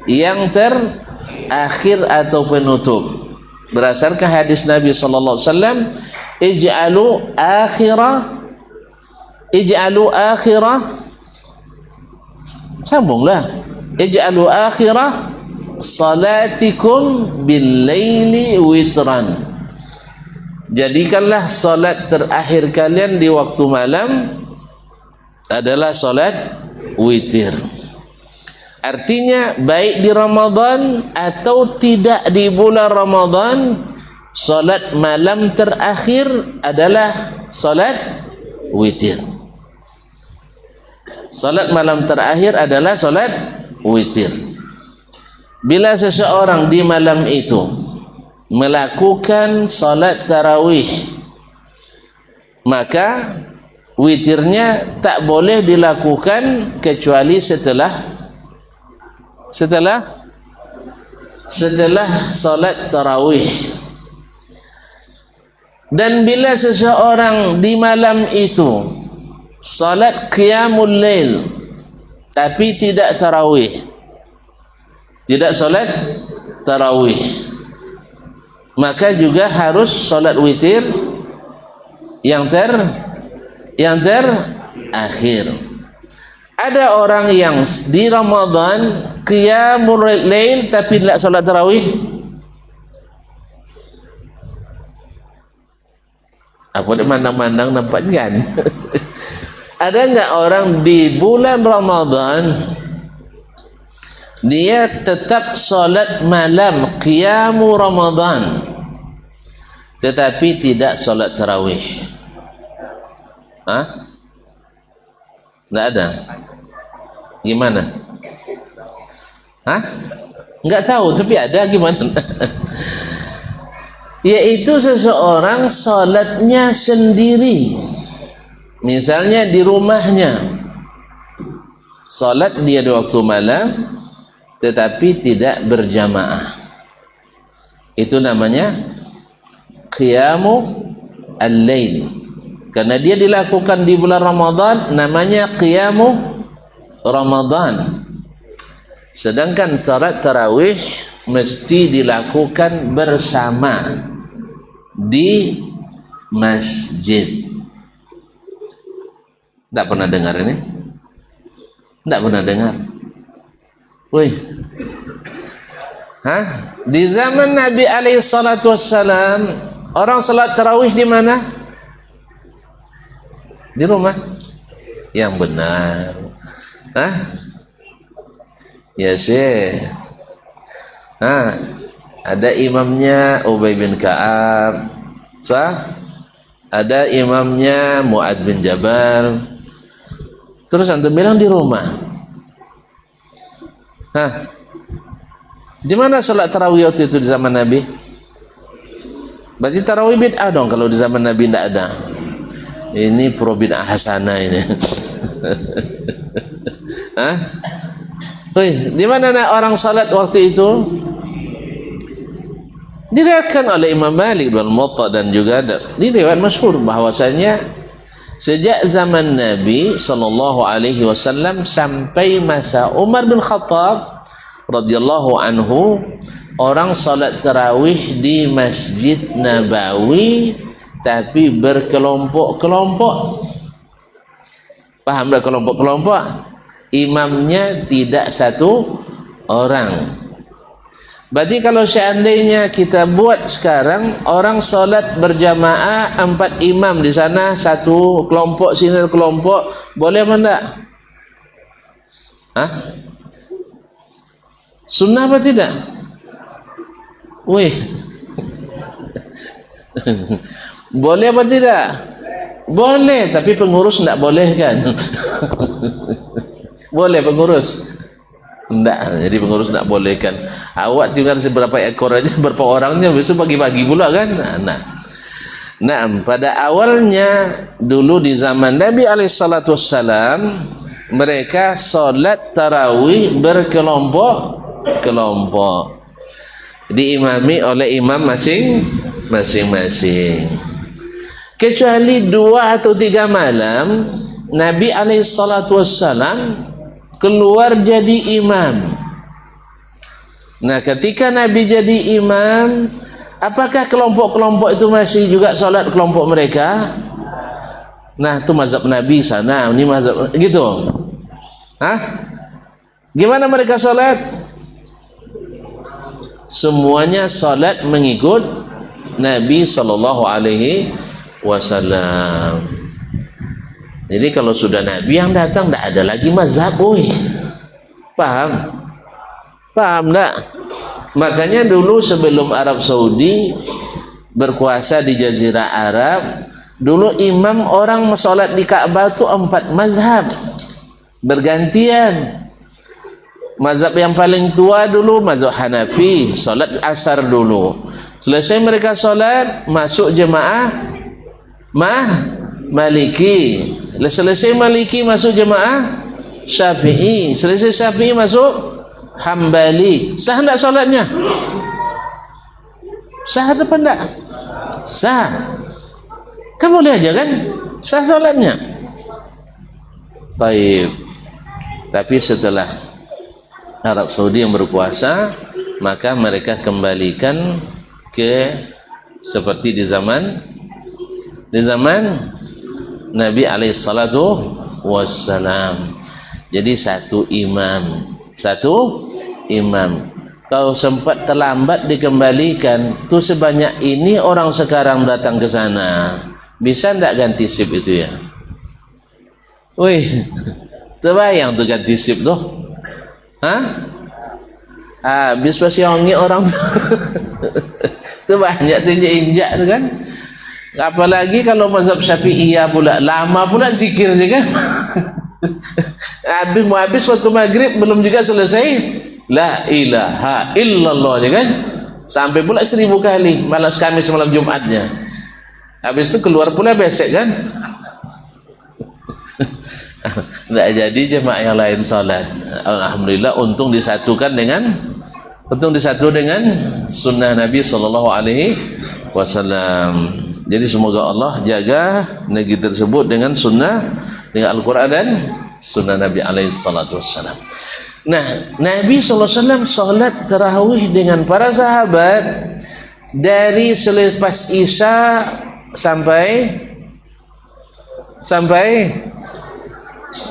yang terakhir atau penutup. Berdasarkan hadis Nabi sallallahu alaihi wasallam, ij'alu akhirah sambunglah, ij'alu akhirah salatikum bil laili witran. Jadikanlah salat terakhir kalian di waktu malam adalah salat witir. Artinya baik di Ramadan atau tidak di bulan Ramadan, salat malam terakhir adalah salat witir. Salat malam terakhir adalah salat witir. Bila seseorang di malam itu melakukan salat tarawih, maka witirnya tak boleh dilakukan kecuali setelah salat tarawih. Dan bila seseorang di malam itu salat qiyamul lail tapi tidak tarawih, tidak salat tarawih, maka juga harus salat witir yang terakhir. Ada orang yang di Ramadan qiyamul lail tapi tidak salat tarawih. Apa dia mandang-mandang nampak kan? Ada enggak orang di bulan Ramadan dia tetap salat malam qiyamul Ramadan tetapi tidak salat tarawih? Enggak ada. Gimana? Enggak tahu tapi ada, gimana? Yaitu seseorang salatnya sendiri, misalnya di rumahnya salat dia di waktu malam tetapi tidak berjamaah. Itu namanya qiyamul al-lail. Karena dia dilakukan di bulan Ramadan, namanya qiyamul Ramadan. Sedangkan salat tarawih mesti dilakukan bersama di masjid. Tak pernah dengar ini? Tak pernah dengar? Woi, di zaman Nabi alaihi salatu wassalam, orang salat tarawih di mana? Di rumah. Yang benar. Ya Syekh. Ada imamnya Ubay bin Ka'ab, ada imamnya Mu'ad bin Jabal. Terus antum bilang di rumah. Di mana salat tarawih waktu itu di zaman Nabi? Berarti tarawih bid'ah dong kalau di zaman Nabi tidak ada. Ini pro bid'ah hasanah ini. Di mana orang salat waktu itu? Diriwayatkan oleh Imam Malik dan Muwatta, dan juga diriwayat masyhur bahwasanya sejak zaman Nabi sallallahu alaihi wasallam sampai masa Umar bin Khattab radhiyallahu anhu, orang salat tarawih di Masjid Nabawi tapi berkelompok-kelompok. Paham tak kelompok-kelompok? Imamnya tidak satu orang. Berarti kalau seandainya kita buat sekarang, orang solat berjamaah 4 imam di sana, satu kelompok sini kelompok, boleh apa enggak? Sunnah apa tidak? Wih. Boleh apa tidak? Boleh, tapi pengurus tidak boleh kan? Boleh pengurus? Tidak, jadi pengurus tidak boleh kan? Awak tinggal seberapa ekor aja, berapa orangnya, besok bagi-bagi pula kan? Nah, pada awalnya dulu di zaman Nabi alaihissalam, mereka solat tarawih berkelompok-kelompok, diimami oleh imam masing-masing. Kecuali 2 atau 3 malam Nabi alaihissalam keluar jadi imam. Nah, ketika Nabi jadi imam, apakah kelompok-kelompok itu masih juga solat kelompok mereka? Nah, itu mazhab Nabi sana, ini mazhab gitu. Gimana mereka solat? Semuanya solat mengikut Nabi sallallahu alaihi wasallam. Jadi kalau sudah Nabi yang datang, tidak ada lagi mazhab, paham? Paham tak? Makanya dulu sebelum Arab Saudi berkuasa di Jazirah Arab, dulu imam orang sholat di Ka'bah itu 4 mazhab bergantian. Mazhab yang paling tua dulu mazhab Hanafi, sholat asar dulu. Selesai mereka sholat, masuk jemaah Maliki. Selesai Maliki masuk jemaah Syafi'i. Selesai Syafi'i masuk Hambali. Sah tak solatnya? Sah apa tak? Sah. Kan boleh aja kan? Sah solatnya. Baik. Tapi setelah Arab Saudi yang berkuasa, maka mereka kembalikan ke seperti di zaman Nabi alaihissalatu wassalam. Jadi satu imam. Kalau sempat terlambat dikembalikan, tu sebanyak ini orang sekarang datang ke sana, bisa ndak ganti sip itu ya? Wih, terbayang tuh ganti sip tuh? Habis pasti ongi orang tuh. Itu banyak injak tu kan? Apalagi kalau mazhab Syafi'iyah pula, lama pula zikir je kan. Habis waktu maghrib belum juga selesai la ilaha illallah je kan, sampai pula 1000 kali malam Kamis malam Jumatnya. Habis itu keluar pula besek kan. Tidak jadi jemaah yang lain salat. Alhamdulillah, untung disatukan dengan sunnah Nabi sallallahu alaihi wasallam. Jadi semoga Allah jaga negeri tersebut dengan sunnah, dengan Al-Quran dan sunnah Nabi alaihissalatu wassalam. Nah, Nabi SAW solat tarawih dengan para sahabat dari selepas Isya sampai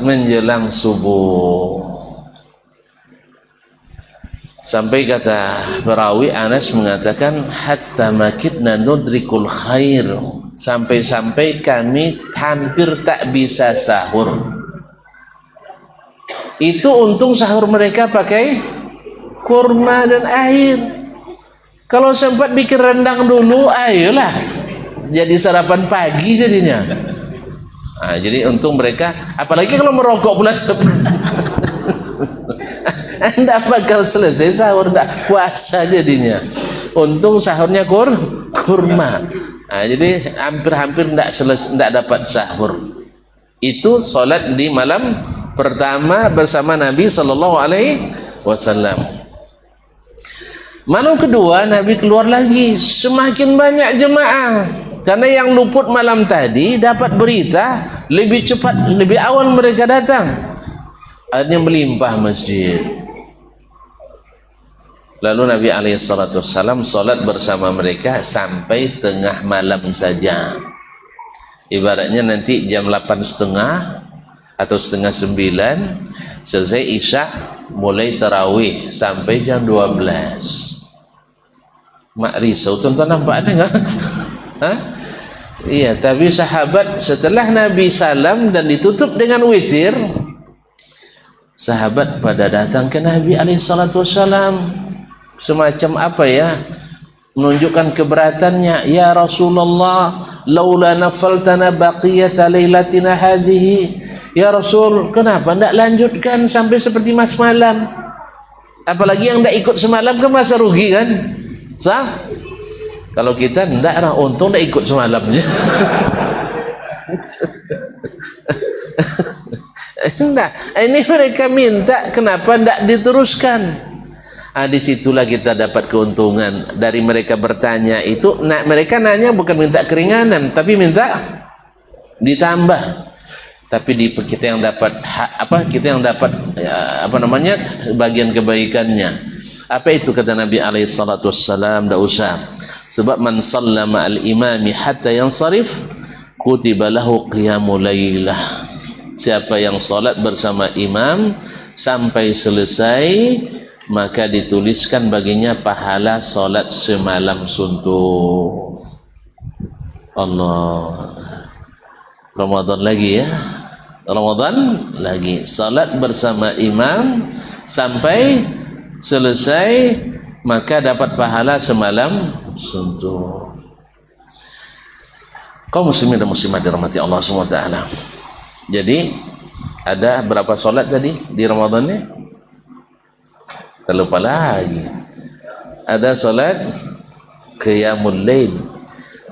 menjelang subuh. Sampai kata perawi Anas mengatakan hatta makidna nudrikul khair, sampai-sampai kami hampir tak bisa sahur. Itu untung sahur mereka pakai kurma dan air. Kalau sempat bikin rendang dulu, ayolah jadi sarapan pagi jadinya. Jadi untung mereka, apalagi kalau merokok pula anda bakal selesai sahur, tidak puasa jadinya. Untung sahurnya kurma. Jadi hampir tidak dapat sahur. Itu solat di malam pertama bersama Nabi sallallahu alaihi wasallam. Malam kedua Nabi keluar lagi, semakin banyak jemaah. Karena yang luput malam tadi dapat berita lebih cepat, lebih awal mereka datang. Akhirnya melimpah masjid. Lalu Nabi alaihissalam solat bersama mereka sampai tengah malam saja. Ibaratnya nanti jam 8.30 atau setengah 9 selesai Isya, mulai tarawih sampai jam 12. Mak risau, tuan-tuan nampak ada enggak? Iya, tapi sahabat setelah Nabi salam dan ditutup dengan witir, sahabat pada datang ke Nabi alaihissalatu wassalam, semacam apa ya, menunjukkan keberatannya. Ya Rasulullah, laula nafaltana baqiyata lailatina hadhihi. Ya Rasul, kenapa tidak lanjutkan sampai seperti malam? Apalagi yang tidak ikut semalam kan masa rugi kan? Sah? Kalau kita tidak, untung tidak ikut semalamnya. Nah, ini mereka minta, kenapa tidak diteruskan? Disitulah kita dapat keuntungan dari mereka bertanya itu. Nah, mereka nanya bukan minta keringanan, tapi minta ditambah. Tapi kita yang dapat kita yang dapat bagian kebaikannya. Apa itu kata Nabi alaihi salatu wassalam? Tidak usah. Sebab man sallama al-imami hatta yansarif kutiba lahu qiyamul lailah. Siapa yang salat bersama imam sampai selesai, maka dituliskan baginya pahala salat semalam suntuk. Allah. Ramadan lagi ya. Ramadan lagi. Salat bersama imam sampai selesai, maka dapat pahala semalam suntuk. Kaum muslimin dan muslimat dirahmati Allah Subhanahu wa taala. Jadi ada berapa solat tadi di Ramadan ni? Terlupa lagi. Ada solat qiyamul lail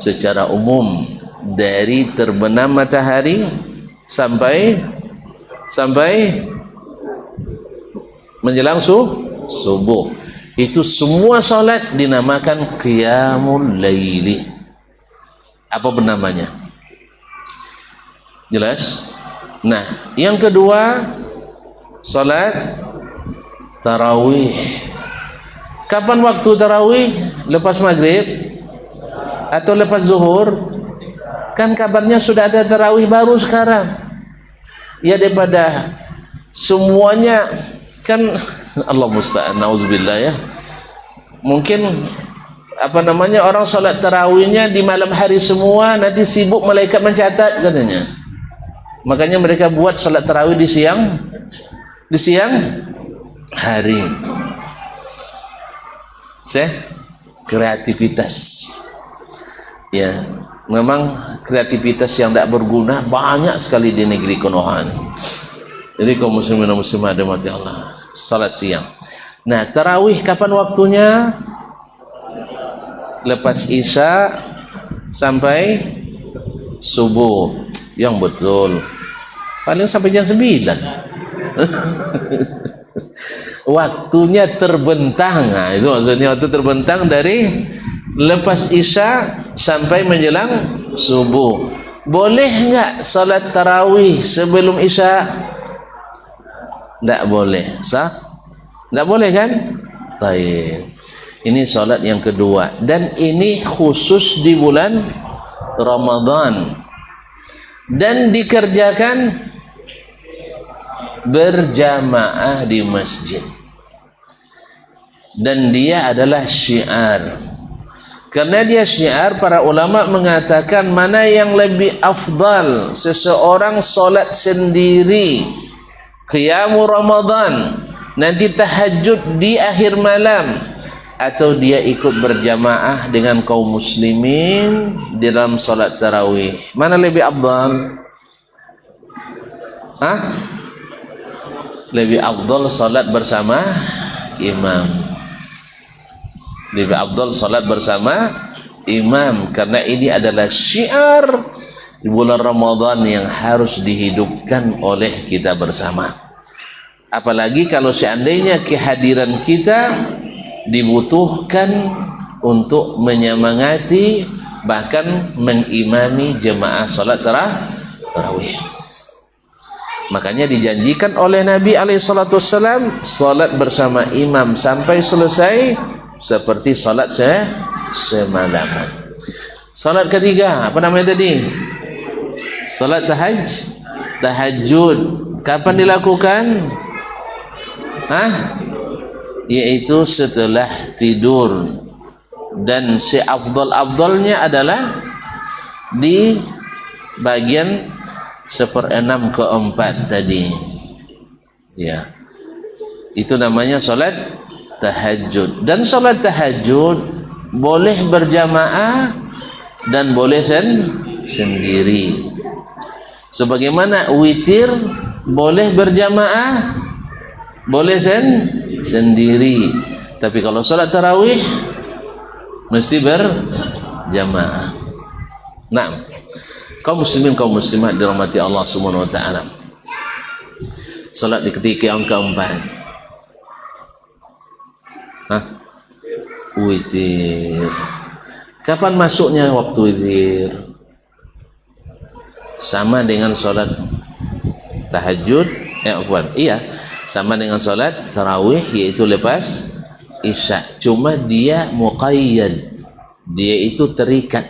secara umum dari terbenam matahari sampai menjelang subuh. Itu semua solat dinamakan qiyamul laili. Apa bernamanya? Jelas? Nah, yang kedua salat tarawih. Kapan waktu tarawih? Lepas maghrib atau lepas zuhur? Kan kabarnya sudah ada tarawih baru sekarang. Ya, daripada semuanya kan Allah musta'an, nauzubillah ya. Mungkin orang salat tarawihnya di malam hari semua, nanti sibuk malaikat mencatat katanya. Makanya mereka buat salat tarawih di siang hari. Kreativitas. Ya, memang kreativitas yang tidak berguna banyak sekali di negeri Konohan. Jadi kaum muslimin dan muslimat dirahmati Allah, salat siang. Nah, tarawih kapan waktunya? Lepas isya sampai subuh. Yang betul paling sampai jam 9. Waktunya terbentang. Nah, itu maksudnya waktu terbentang dari lepas isya sampai menjelang subuh. Boleh enggak salat tarawih sebelum isya? Tidak boleh. Sah? Tidak boleh kan? Baik. Ini salat yang kedua, dan ini khusus di bulan Ramadan dan dikerjakan berjamaah di masjid. Dan dia adalah syiar. Karena dia syiar, para ulama mengatakan mana yang lebih afdal, seseorang solat sendiri qiyamul Ramadan, nanti tahajud di akhir malam, atau dia ikut berjamaah dengan kaum muslimin di dalam solat tarawih. Mana lebih afdal? Lebih afdal solat bersama imam. Lebih afdal salat bersama imam, karena ini adalah syiar di bulan Ramadan yang harus dihidupkan oleh kita bersama. Apalagi kalau seandainya kehadiran kita dibutuhkan untuk menyemangati bahkan mengimami jemaah salat tarawih. Makanya dijanjikan oleh Nabi alaihi salatu wassalam salat bersama imam sampai selesai seperti salat semalaman. Salat ketiga, apa namanya tadi? Salat tahajud. Kapan dilakukan? Yaitu setelah tidur. Dan seafdal-afdalnya adalah di bagian 1/6 tadi. Ya. Itu namanya salat tahajud. Dan salat tahajud boleh berjamaah dan boleh sendiri. Sebagaimana witir boleh berjamaah, boleh sendiri. Tapi kalau salat tarawih mesti berjamaah. Nah, kaum muslimin kaum muslimat dirahmati Allah Subhanahu wa taala. Salat di ketika yang keempat. Witir. Kapan masuknya waktu witir? Sama dengan salat tahajud, iya, sama dengan salat tarawih, yaitu lepas isya. Cuma dia muqayyad, dia itu terikat.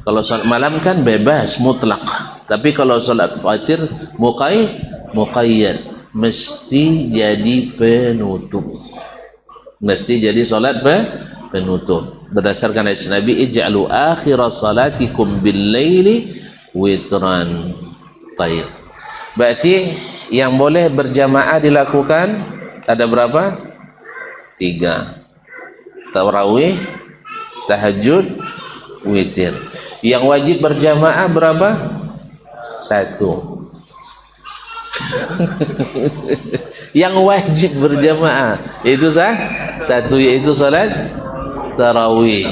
Kalau salat malam kan bebas mutlak, tapi kalau salat witir muqayyad, mesti jadi penutup, mesti jadi salat penutup. Berdasarkan hadis Nabi, ij'alu akhira salatikum bil laili witran. Taib. Berarti yang boleh berjamaah dilakukan ada berapa? 3. Tarawih, tahajud, witir. Yang wajib berjamaah berapa? 1. Yang wajib berjamaah itu 1, yaitu salat tarawih.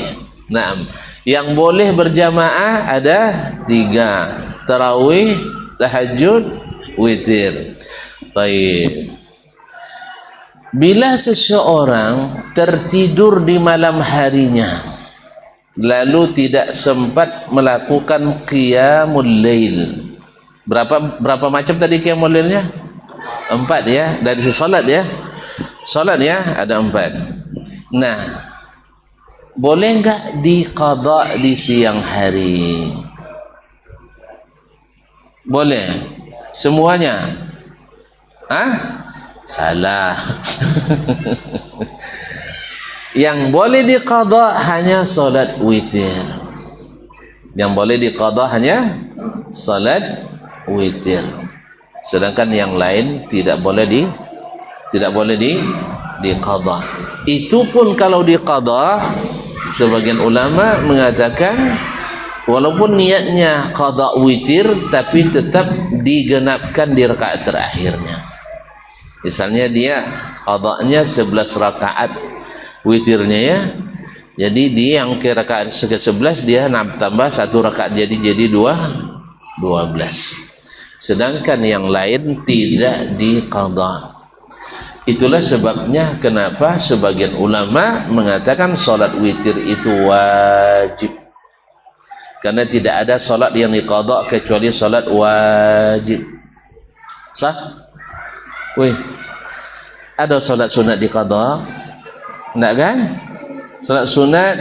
Naam. Yang boleh berjamaah ada 3. Tarawih, tahajud, witir. Baik. Bila seseorang tertidur di malam harinya lalu tidak sempat melakukan qiyamul lail. Berapa macam tadi qiyamul lailnya? 4 ya, dari salat ya. Salat ya ada 4. Nah, boleh enggak diqadha di siang hari? Boleh. Semuanya? Salah. Yang boleh diqadha hanya salat witir. Yang boleh diqadha hanya salat witir. Sedangkan yang lain tidak boleh diqadha. Itu pun kalau diqadha, sebagian ulama mengatakan walaupun niatnya qadha witir, tapi tetap digenapkan di rakaat terakhirnya. Misalnya dia qadhanya 11 rakaat witirnya ya, jadi di yang ke rakaat ke-11 dia tambah 1 rakaat, jadi 12. Sedangkan yang lain tidak diqadha. Itulah sebabnya kenapa sebagian ulama mengatakan salat witir itu wajib, karena tidak ada salat yang diqadha kecuali salat wajib. Sah? Wih, ada salat sunat diqadha? Enggak kan? Salat sunat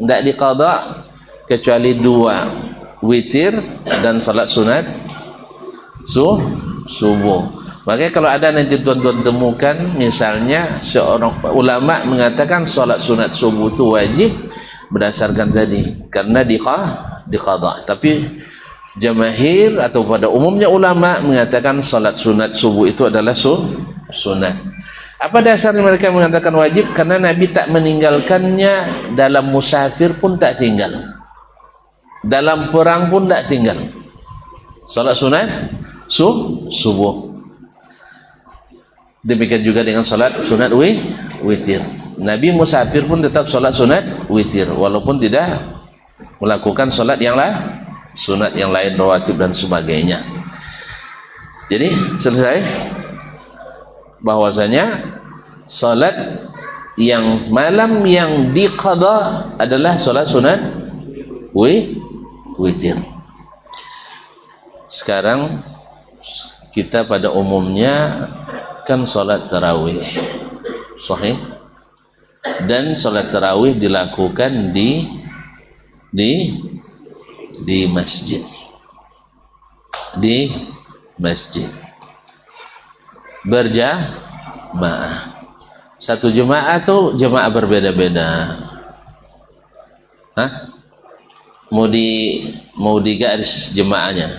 enggak diqadha kecuali 2, witir dan salat sunat subuh. Makanya kalau ada nanti tuan-tuan temukan, misalnya seorang ulama mengatakan salat sunat subuh itu wajib berdasarkan tadi, karena diqadha. Tapi jamaahir atau pada umumnya ulama mengatakan salat sunat subuh itu adalah sunat. Apa dasar mereka mengatakan wajib? Karena Nabi tak meninggalkannya, dalam musafir pun tak tinggal, dalam perang pun tak tinggal. Salat sunat subuh. Demikian juga dengan salat sunat witir. Nabi musafir pun tetap salat sunat witir, walaupun tidak melakukan salat yang sunat yang lain, rawatib dan sebagainya. Jadi selesai bahwasanya salat yang malam yang diqadha adalah salat sunat witir. Sekarang kita pada umumnya kan salat tarawih sahih, dan salat tarawih dilakukan di masjid, berjamaah. Satu jemaah atau jemaah berbeda-beda? Mau digaris jemaahnya,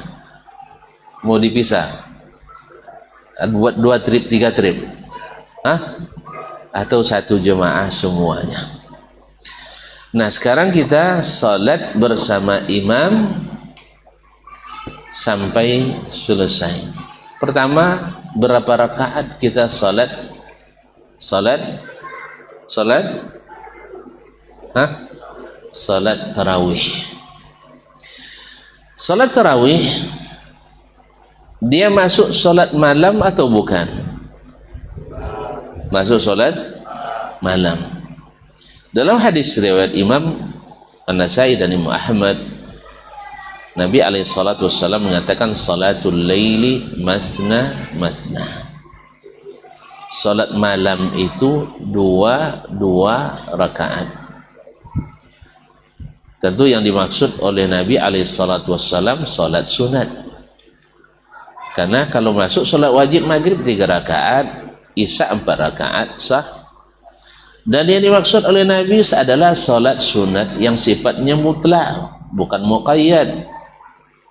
mau dipisah, buat 2 trip 3 trip, atau satu jemaah semuanya? Nah, sekarang kita salat bersama imam sampai selesai. Pertama, berapa rakaat kita salat? Salat tarawih. Salat tarawih dia masuk salat malam atau bukan? Masuk salat malam. Dalam hadis riwayat Imam An-Nasai dan Imam Ahmad, Nabi SAW mengatakan salatul laili masna masna. Salat malam itu dua rakaat. Tentu yang dimaksud oleh Nabi SAW salat sunat. Karena kalau masuk salat wajib maghrib 3 rakaat, isya 4 rakaat sah. Dan yang dimaksud oleh Nabi adalah salat sunat yang sifatnya mutlak, bukan muqayyad.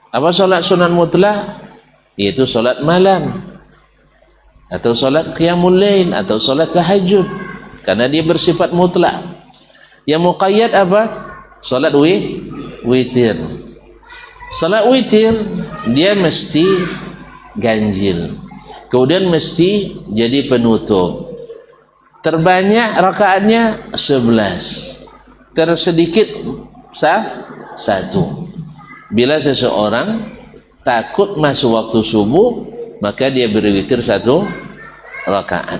Apa salat sunat mutlak? Yaitu salat malam, atau salat qiyamul lail, atau salat tahajud, karena dia bersifat mutlak. Yang muqayyad apa? Salat witir. Salat witir dia mesti ganjil, kemudian mesti jadi penutup. Terbanyak rakaatnya 11, tersedikit 1. Bila seseorang takut masuk waktu subuh, maka dia berwitir 1 rakaat.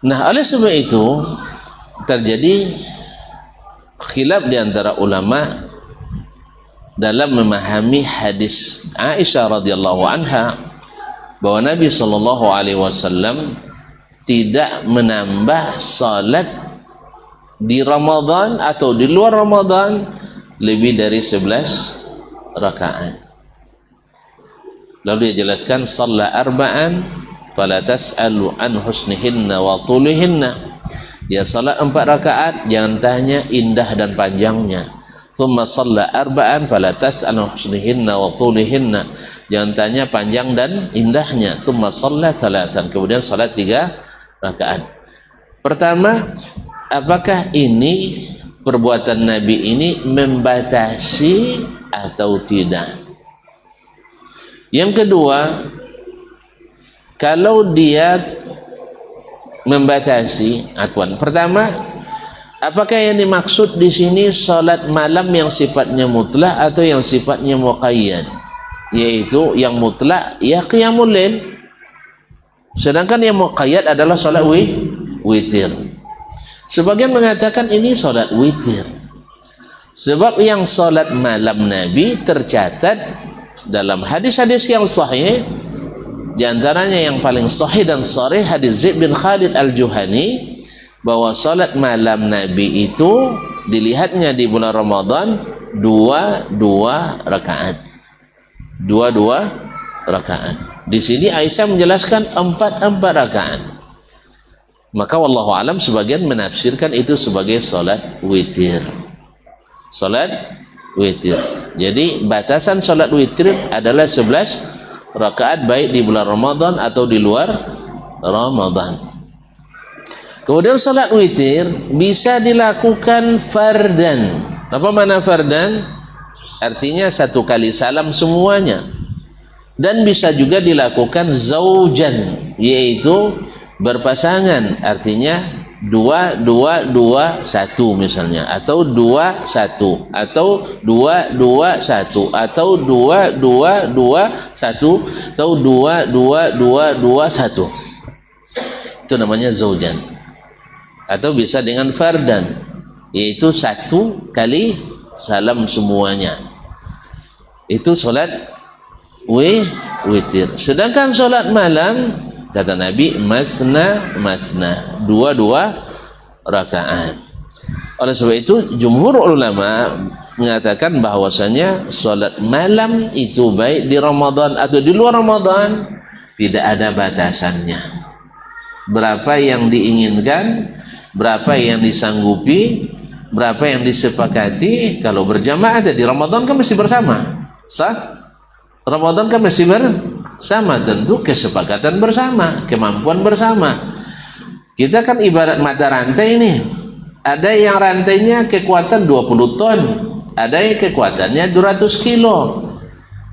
Nah, oleh sebab itu terjadi khilaf di antara ulama dalam memahami hadis Aisyah radhiyallahu anha bahwa Nabi SAW tidak menambah salat di Ramadan atau di luar Ramadan lebih dari 11 rakaat. Lalu dia jelaskan, shalla arba'an fala tas'alu an husnihinna wa tulihinna. Dia salat 4 rakaat, jangan tanya indah dan panjangnya. Thumma shalla arba'an fala tas'alu husnihinna wa tulihinna. Jangan tanya panjang dan indahnya. Thumma shalla thalathan. Kemudian salat 3 rakaat. Pertama, apakah ini perbuatan Nabi ini membatasi atau tidak? Yang kedua, kalau dia membatasi, pertama, apakah yang dimaksud di sini salat malam yang sifatnya mutlak atau yang sifatnya muqayyad? Yaitu yang mutlak ya qiyamul lail, sedangkan yang muqayyad adalah salat witir. Sebagian mengatakan ini salat witir, sebab yang salat malam Nabi tercatat dalam hadis-hadis yang sahih, di antaranya yang paling sahih dan sharih hadis Zaid bin Khalid Al-Juhani, bahwa salat malam Nabi itu dilihatnya di bulan Ramadan 2 rakaat. 2 rakaat. Di sini Aisyah menjelaskan 4 rakaat. Maka wallahu alam sebagian menafsirkan itu sebagai salat witir. Salat witir. Jadi batasan salat witir adalah 11 rakaat baik di bulan Ramadan atau di luar Ramadan. Kemudian salat witir bisa dilakukan fardan. Apa makna fardan? Artinya 1 kali salam semuanya. Dan bisa juga dilakukan zaujan, yaitu berpasangan, artinya 2 2 2 1 misalnya, atau 2 1, atau 2 2 1, atau 2 2 2 1, atau 2 2 2 2 1. Itu namanya zaujan. Atau bisa dengan fardan, yaitu 1 kali salam semuanya. Itu salat witir. Sedangkan salat malam, kata Nabi, masna 2 rakaat. Oleh sebab itu jumhur ulama mengatakan bahwasanya salat malam itu baik di Ramadan atau di luar Ramadan tidak ada batasannya. Berapa yang diinginkan, berapa yang disanggupi, berapa yang disepakati. Kalau berjamaah di Ramadan kan mesti bersama. Sah? Ramadan kan mesti bersama, tentu kesepakatan bersama, kemampuan bersama. Kita kan ibarat mata rantai ini. Ada yang rantainya kekuatan 20 ton, ada yang kekuatannya 200 kilo.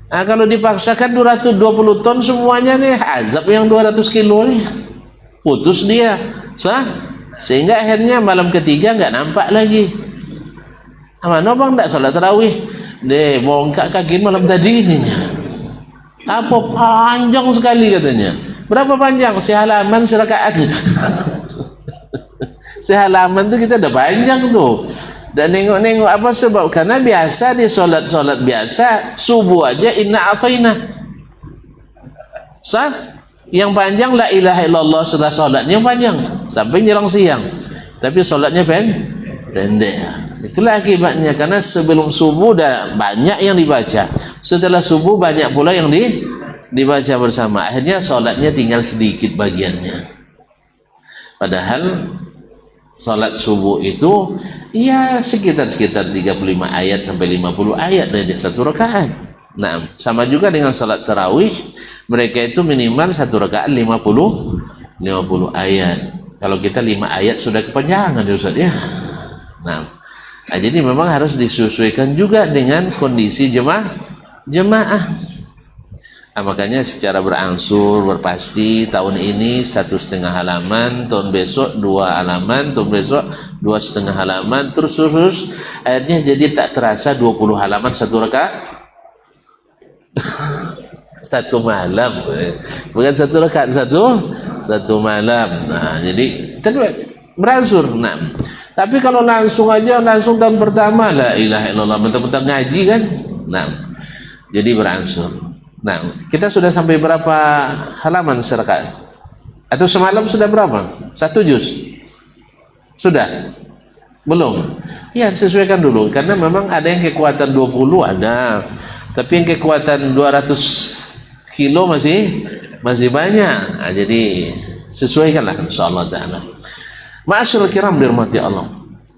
Nah, kalau dipaksakan 220 ton semuanya nih, azab yang 200 kilo nih, putus dia, sehingga akhirnya malam ketiga nggak nampak lagi. Mana bang tak sholat tarawih? Deh, bongkak kaki malam tadi ini. Apa panjang sekali katanya? Berapa panjang? Sehalaman serakaat. Sehalaman tuh kita udah panjang tuh. Dan nengok-nengok apa sebab? Karena biasa di sholat biasa subuh aja inna ataina. Yang panjang la ilaha illallah setelah sholatnya panjang sampai nyerang siang. Tapi sholatnya pendek. Itulah akibatnya, karena sebelum subuh dah banyak yang dibaca, setelah subuh banyak pula yang dibaca bersama, akhirnya sholatnya tinggal sedikit bagiannya. Padahal sholat subuh itu ya sekitar 35 ayat sampai 50 ayat dari satu rakaat. Nah, sama juga dengan sholat tarawih, mereka itu minimal satu rakaat 50 ayat. Kalau kita 5 ayat sudah kepanjangan ya Ustaz ya. Nah, jadi memang harus disesuaikan juga dengan kondisi jemaah. Nah, makanya secara berangsur berpasti tahun ini 1,5 halaman, tahun besok 2 halaman, tahun besok 2,5 halaman, terus akhirnya jadi tak terasa 20 halaman satu rakaat. Satu malam, bukan satu rakaat, satu malam. Nah, jadi berangsur. Nah, tapi kalau langsung tahun pertama la ilaha illallah mentang-mentang ngaji kan. Nah, jadi berangsur. Nah, kita sudah sampai berapa halaman serakaat? Atau semalam sudah berapa? 1 juz? Sudah? Belum? Ya, sesuaikan dulu, karena memang ada yang kekuatan 20 ada, tapi yang kekuatan 200 kilo masih banyak. Nah, jadi sesuaikanlah insyaallah taala. Ma'asyiral kiram dirahmati Allah.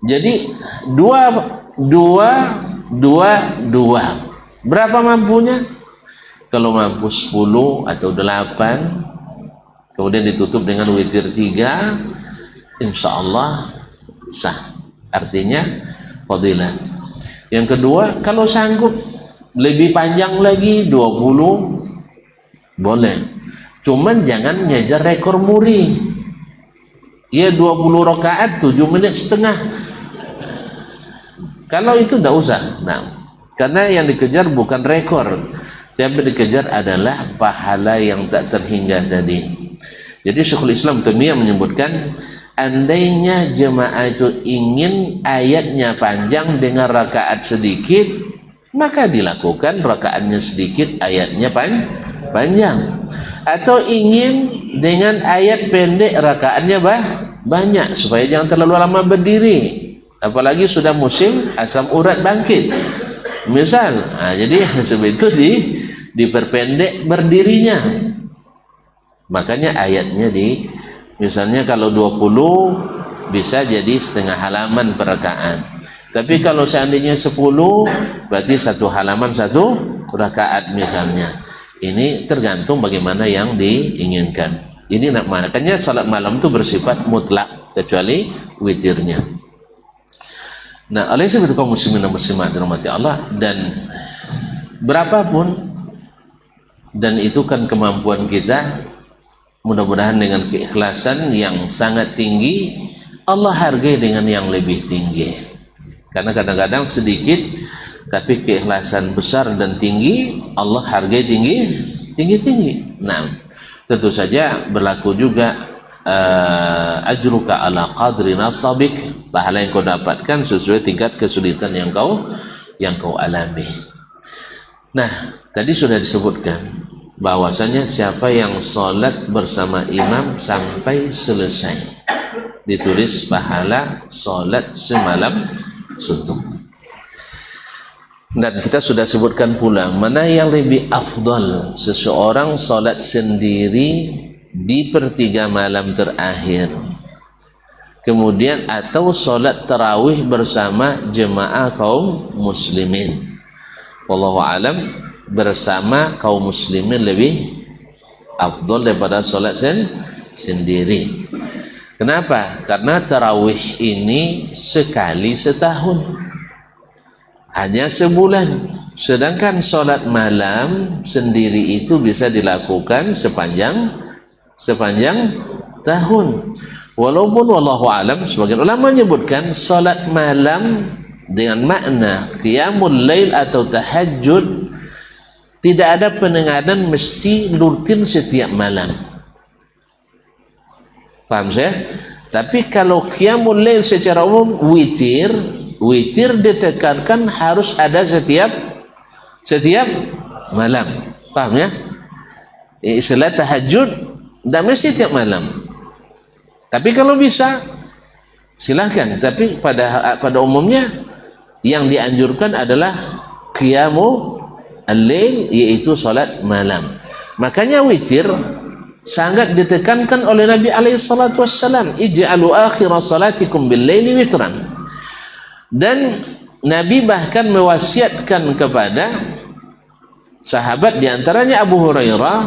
Jadi dua. Berapa mampunya? Kalau mampu 10 atau 8, kemudian ditutup dengan witir 3, insyaallah sah. Artinya fadilat. Yang kedua, kalau sanggup lebih panjang lagi 20 boleh. Cuman jangan ngejar rekor muri. Ya 20 rakaat 7 menit setengah. Kalau itu tidak usah. Nah, karena yang dikejar bukan rekor, tapi dikejar adalah pahala yang tak terhingga tadi. Jadi Syekhul Islam Taimiyah menyebutkan, andainya jemaah itu ingin ayatnya panjang dengan rakaat sedikit, maka dilakukan rakaatnya sedikit, ayatnya panjang. Atau ingin dengan ayat pendek, rakaatnya banyak, supaya jangan terlalu lama berdiri, apalagi sudah musim asam urat bangkit misal. Nah, jadi sebab itu diperpendek berdirinya, makanya ayatnya misalnya kalau 20 bisa jadi setengah halaman per rakaat. Tapi kalau seandainya 10 berarti 1 halaman 1 rakaat misalnya. Ini tergantung bagaimana yang diinginkan. Ini makanya salat malam itu bersifat mutlak kecuali witirnya. Nah, oleh sebab itu kaum muslimin dan muslimat dirahmati Allah, dan berapapun, dan itu kan kemampuan kita, mudah-mudahan dengan keikhlasan yang sangat tinggi Allah hargai dengan yang lebih tinggi. Karena kadang-kadang sedikit tapi keikhlasan besar dan tinggi Allah hargai tinggi. Nah, tentu saja berlaku juga ajruka ala qadri nasabik, pahala yang kau dapatkan sesuai tingkat kesulitan yang kau alami. Nah, tadi sudah disebutkan bahwasanya siapa yang sholat bersama imam sampai selesai ditulis pahala sholat semalam suntuk. Dan kita sudah sebutkan pula mana yang lebih afdal, seseorang sholat sendiri di 1/3 malam terakhir, kemudian atau sholat tarawih bersama jemaah kaum muslimin. Wallahu alam, bersama kaum muslimin lebih afdal daripada sholat sendiri. Kenapa? Karena tarawih ini sekali setahun, hanya sebulan. Sedangkan solat malam sendiri itu bisa dilakukan sepanjang tahun. Walaupun wallahu alam, sebagian ulama menyebutkan solat malam dengan makna qiyamul lail atau tahajud tidak ada penenganan mesti rutin setiap malam. Paham saya? Tapi kalau qiyamul lail secara umum witir ditekankan harus ada setiap malam. Paham ya? Istilah tahajud tidak mesti setiap malam. Tapi kalau bisa silahkan. Tapi pada umumnya yang dianjurkan adalah qiyamul al-lail, yaitu salat malam. Makanya witir sangat ditekankan oleh Nabi alaihi salatu wassalam, ij'alu akhir salatikum bil-laili witran. Dan Nabi bahkan mewasiatkan kepada sahabat, diantaranya Abu Hurairah,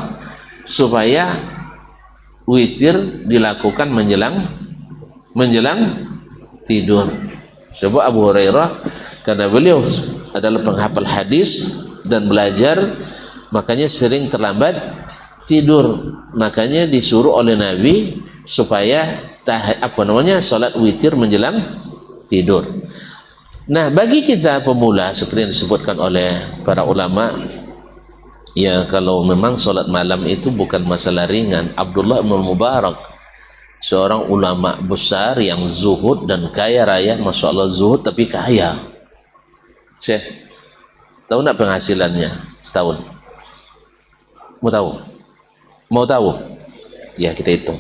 supaya witir dilakukan menjelang tidur. Sebab Abu Hurairah, karena beliau adalah penghafal hadis dan belajar, makanya sering terlambat tidur. Makanya disuruh oleh Nabi supaya salat witir menjelang tidur. Nah, bagi kita pemula, seperti yang disebutkan oleh para ulama, ya, kalau memang solat malam itu bukan masalah ringan. Abdullah bin Mubarak, seorang ulama besar yang zuhud dan kaya raya, masya Allah, zuhud tapi kaya. Syekh, tahu nak penghasilannya setahun? Mau tahu? Ya, kita hitung.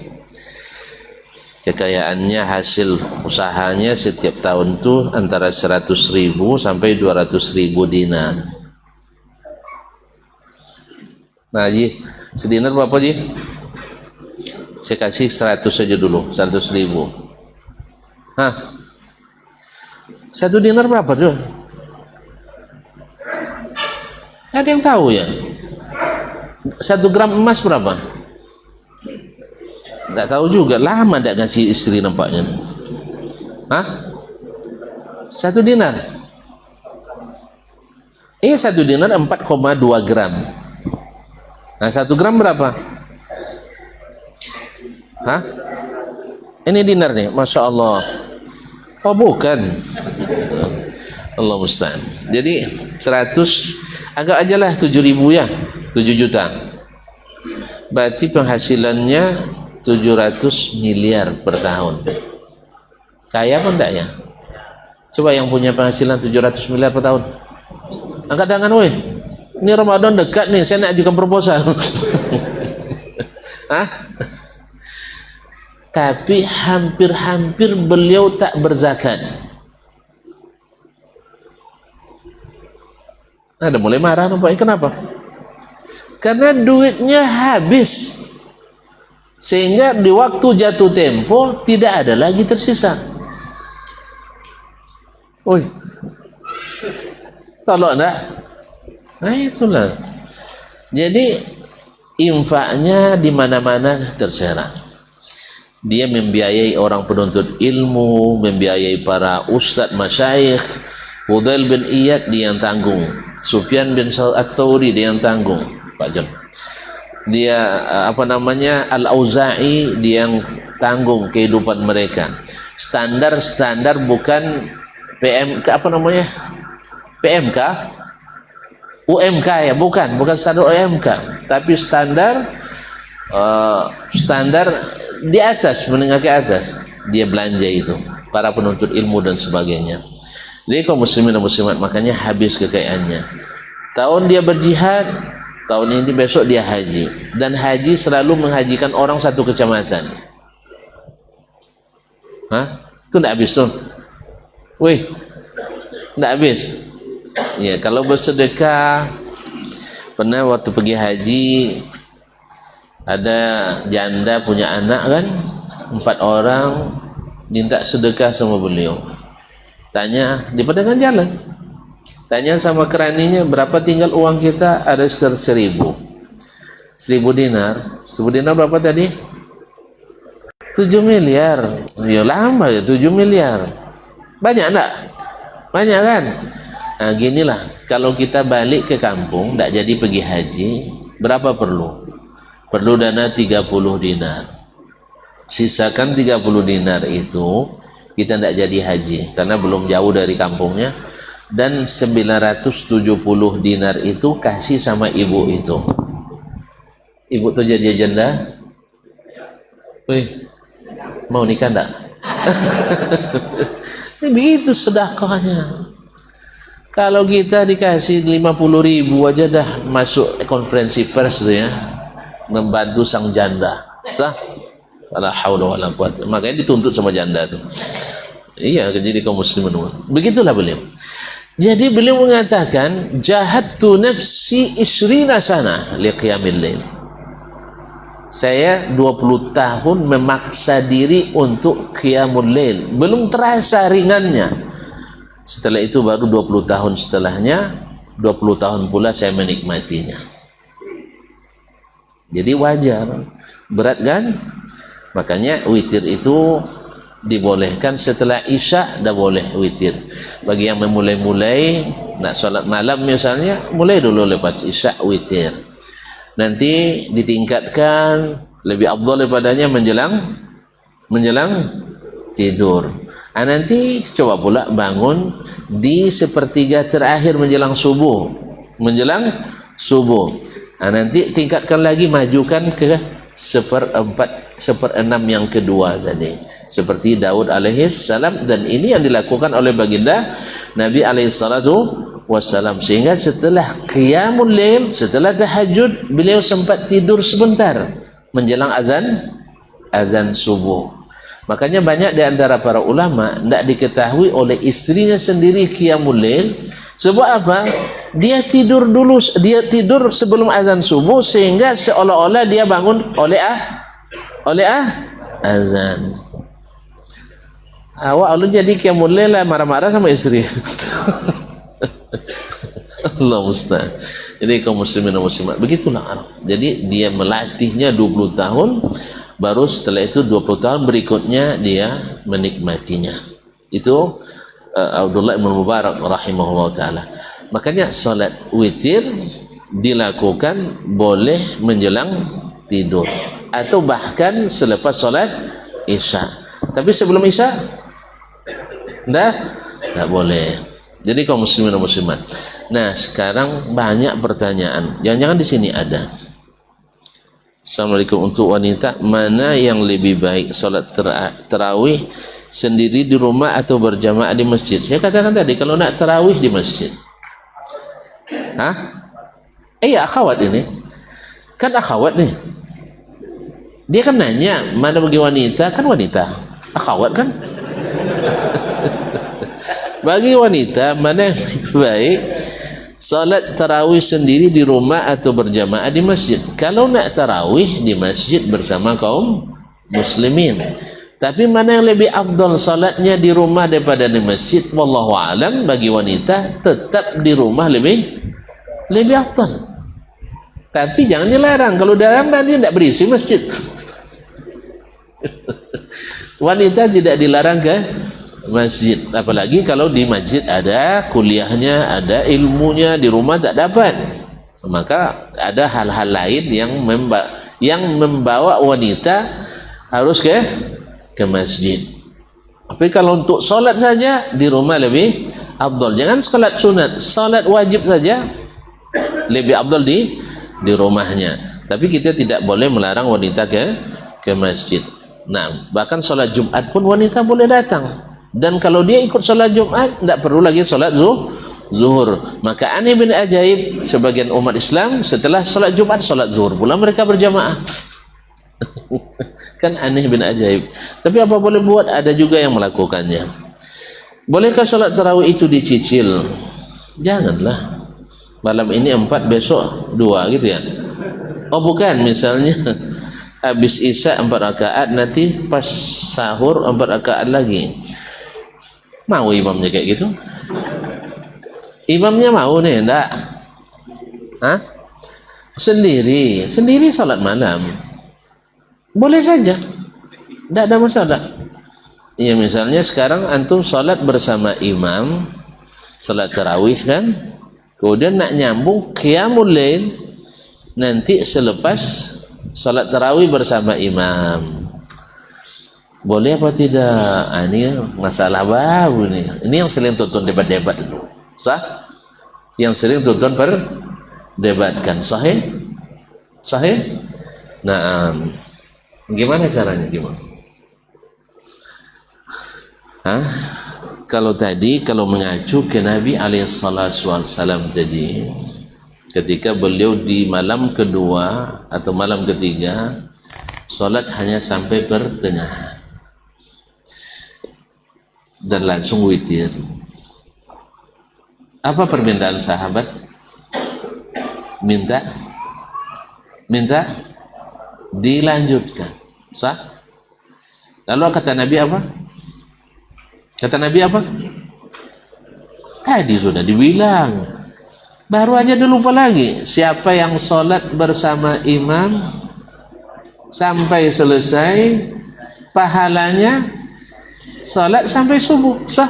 Kekayaannya, hasil usahanya setiap tahun tuh antara 100.000 sampai 200.000 dinar. Nah, Ji, sedinar berapa, Ji? Saya kasih 100 saja dulu, 100.000. Hah? 1 dinar berapa tuh? Ada yang tahu ya? 1 gram emas berapa? Tak tahu juga. Lama tak ngasih istri nampaknya. Hah? 1 dinar? 1 dinar 4,2 gram. Nah, 1 gram berapa? Hah? Ini dinar nih, masya Allah. Oh, bukan. Allah musta'an. Jadi 100, anggap aja lah 7.000 ya, 7 juta. Berarti penghasilannya 700 miliar per tahun. Kaya apa enggak ya? Coba yang punya penghasilan 700 miliar per tahun, angkat tangan, woi. Ini Ramadan dekat nih, saya nak ajukan proposal. Hah? Tapi hampir-hampir beliau tak berzakat. Ada mulai marah nampaknya. Kenapa? Karena duitnya habis, sehingga di waktu jatuh tempo tidak ada lagi tersisa. Oi, tolong enggak? Nah, itulah. Jadi infaknya di mana-mana terserah. Dia membiayai orang penuntut ilmu, membiayai para ustadz masyayikh. Fudail bin Iyad dia yang tanggung, Sufyan bin Ats-Tsauri dia yang tanggung, Pak Jon. Dia Al-Auza'i dia yang tanggung kehidupan mereka. Standar bukan PMK, PMK, UMK ya, bukan standar UMK, tapi standar di atas, menengah ke atas. Dia belanja itu para penuntut ilmu dan sebagainya. Jadi kaum muslimin dan muslimat, makanya habis kekayaannya. Tahun dia berjihad, tahun ini besok dia haji, dan haji selalu menghajikan orang satu kecamatan. Hah? Itu tidak habis tuh. Wih, tidak habis. Ya, kalau bersedekah, pernah waktu pergi haji, ada janda punya anak kan, 4 orang, minta sedekah sama beliau. Tanya di pertengahan jalan, tanya sama keraninya, berapa tinggal uang kita? Ada sekitar 1.000 dinar. 1.000 dinar berapa tadi? 7 miliar. Ya lama ya 7 miliar. Banyak enggak? Banyak kan? Nah, ginilah, kalau kita balik ke kampung, tidak jadi pergi haji, berapa perlu? Perlu dana 30 dinar. Sisakan 30 dinar itu, kita tidak jadi haji, karena belum jauh dari kampungnya. Dan 970 dinar itu kasih sama ibu itu. Ibu tuh jadi janda. Wih, mau nikah enggak? Ini begitu sedekahnya. Kalau kita dikasih 50.000 aja dah masuk konferensi pers tuh ya, membantu sang janda. Sah? La haula wala quwwata. Makanya dituntut sama janda tuh. Iya, jadi kaum muslimin. Begitulah beliau. Jadi beliau mengatakan, jahadtu nafsi 20 sana liqiyamil lail. Saya 20 tahun memaksa diri untuk qiyamul lail. Belum terasa ringannya. Setelah itu baru 20 tahun setelahnya, 20 tahun pula saya menikmatinya. Jadi wajar. Berat kan? Makanya witir itu dibolehkan setelah isya, dah boleh witir. Bagi yang memulai-mulai nak solat malam misalnya, mulai dulu lepas isya witir. Nanti ditingkatkan lebih afdal daripadanya menjelang tidur. Nanti coba pula bangun di sepertiga terakhir menjelang subuh. Nanti tingkatkan lagi, majukan ke 1/4 yang kedua tadi, seperti Daud alaihissalam. Dan ini yang dilakukan oleh baginda Nabi alaihissalatu wassalam. Sehingga setelah qiyamul lail, setelah tahajud, beliau sempat tidur sebentar menjelang azan subuh. Makanya banyak di antara para ulama tidak diketahui oleh istrinya sendiri qiyamul lail. Sebab apa? Dia tidur dulu, dia tidur sebelum azan subuh, sehingga seolah-olah dia bangun oleh azan. Awak lalu jadi qiyamul lail lah, marah-marah sama istri. Allah musta'an. Jadi kaum muslimin dan muslimat, begitulah Arab. Jadi dia melatihnya 20 tahun, baru setelah itu 20 tahun berikutnya dia menikmatinya. Itu Abdullah bin Mubarak rahimahullah ta'ala. Makanya salat witir dilakukan boleh menjelang tidur atau bahkan selepas salat isya. Tapi sebelum isya tidak boleh. Jadi kaum muslimin dan muslimat. Nah, sekarang banyak pertanyaan. Jangan-jangan di sini ada. Assalamualaikum, untuk wanita mana yang lebih baik, salat tarawih sendiri di rumah atau berjamaah di masjid? Saya katakan tadi, kalau nak tarawih di masjid. Akhwat ini kan akhwat nih. Dia kan nanya mana bagi wanita, kan wanita akhwat kan. Bagi wanita mana yang lebih baik, salat tarawih sendiri di rumah atau berjamaah di masjid? Kalau nak tarawih di masjid bersama kaum muslimin. Tapi mana yang lebih afdal, salatnya di rumah daripada di masjid? Wallahu alam, bagi wanita tetap di rumah lebih afdal. Tapi jangan dilarang. Kalau dilarang nanti tidak berisi masjid. Wanita tidak dilarang ke masjid, apalagi kalau di masjid ada kuliahnya, ada ilmunya, di rumah tak dapat. Maka ada hal-hal lain yang membawa wanita harus ke masjid. Tapi kalau untuk solat saja di rumah lebih afdal. Jangan solat sunat, solat wajib saja lebih afdal di rumahnya. Tapi kita tidak boleh melarang wanita ke masjid. Nah, bahkan solat Jumat pun wanita boleh datang. Dan kalau dia ikut solat Jumat, tidak perlu lagi solat zuhur. Maka aneh bin ajaib, sebagian umat Islam setelah solat Jumat, solat zuhur pula mereka berjamaah. Kan aneh bin ajaib. Tapi apa boleh buat, ada juga yang melakukannya. Bolehkah solat tarawih itu dicicil? Janganlah. Malam ini 4, besok 2 gitu ya. Oh bukan, misalnya habis isya 4 rakaat, nanti pas sahur 4 rakaat lagi. Mau imamnya kayak gitu? Imamnya mau nih, enggak? Sendiri salat malam boleh saja. tidak ada masalah. Ya misalnya sekarang antum sholat bersama imam, sholat tarawih kan, kemudian nak nyambung qiyamul lail nanti selepas sholat tarawih bersama imam, boleh apa tidak? Ini masalah baru nih. Ini yang sering tonton debat-debat itu, sah? Yang sering tonton perdebatkan, sahih? Sahih? Nah, gimana caranya? Gimana? Hah? Kalau mengacu ke Nabi alaihissalam tadi, ketika beliau di malam kedua atau malam ketiga sholat hanya sampai pertengahan dan langsung witir. Apa permintaan sahabat? Minta dilanjutkan, sah? Lalu kata Nabi apa? Tadi sudah dibilang, baru aja dia lupa lagi. Siapa yang sholat bersama imam sampai selesai, pahalanya sholat sampai subuh, sah?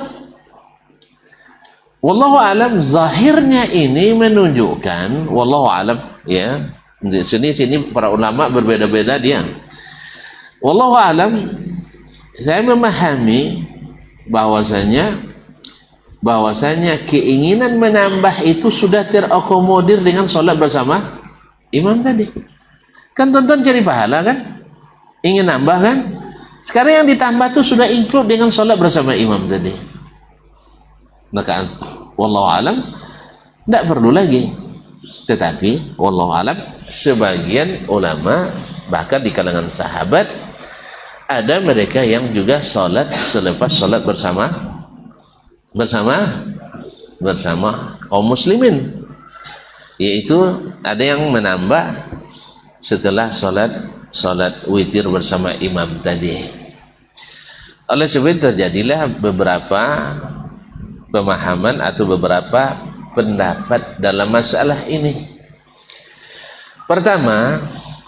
Wallahu alam, zahirnya ini menunjukkan, wallahu alam ya. Di sini para ulama berbeda-beda dia. Wallahu alam, saya memahami bahwasanya keinginan menambah itu sudah terakomodir dengan sholat bersama imam tadi. Kan tonton cari pahala kan? Ingin nambah kan? Sekarang yang ditambah itu sudah include dengan sholat bersama imam tadi. Maka wallahu alam tidak perlu lagi. Tetapi wallahu alam, sebagian ulama bahkan di kalangan sahabat ada mereka yang juga sholat selepas sholat bersama kaum muslimin, yaitu ada yang menambah setelah sholat witir bersama imam tadi. Oleh sebab itu terjadilah beberapa pemahaman atau beberapa pendapat dalam masalah ini. Pertama,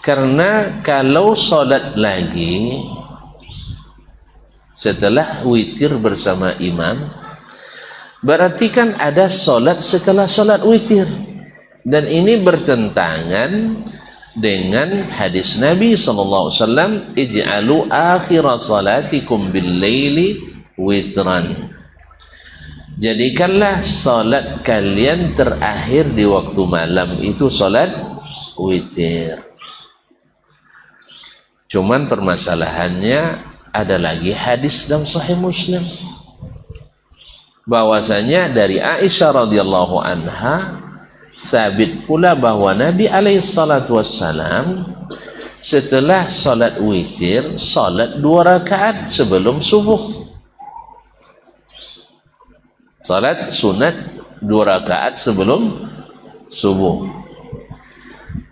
karena kalau sholat lagi setelah witir bersama imam, berarti kan ada sholat setelah sholat witir, dan ini bertentangan dengan hadis Nabi SAW, ij'alu akhira salatikum bil laili witran. Jadikanlah salat kalian terakhir di waktu malam itu salat witir. Cuman permasalahannya ada lagi hadis dalam Sahih Muslim bahwasanya dari Aisyah radhiyallahu anha sabit pula bahwa Nabi alaihi salatu wassalam setelah salat witir salat 2 rakaat sebelum subuh. Salat sunat 2 rakaat sebelum subuh.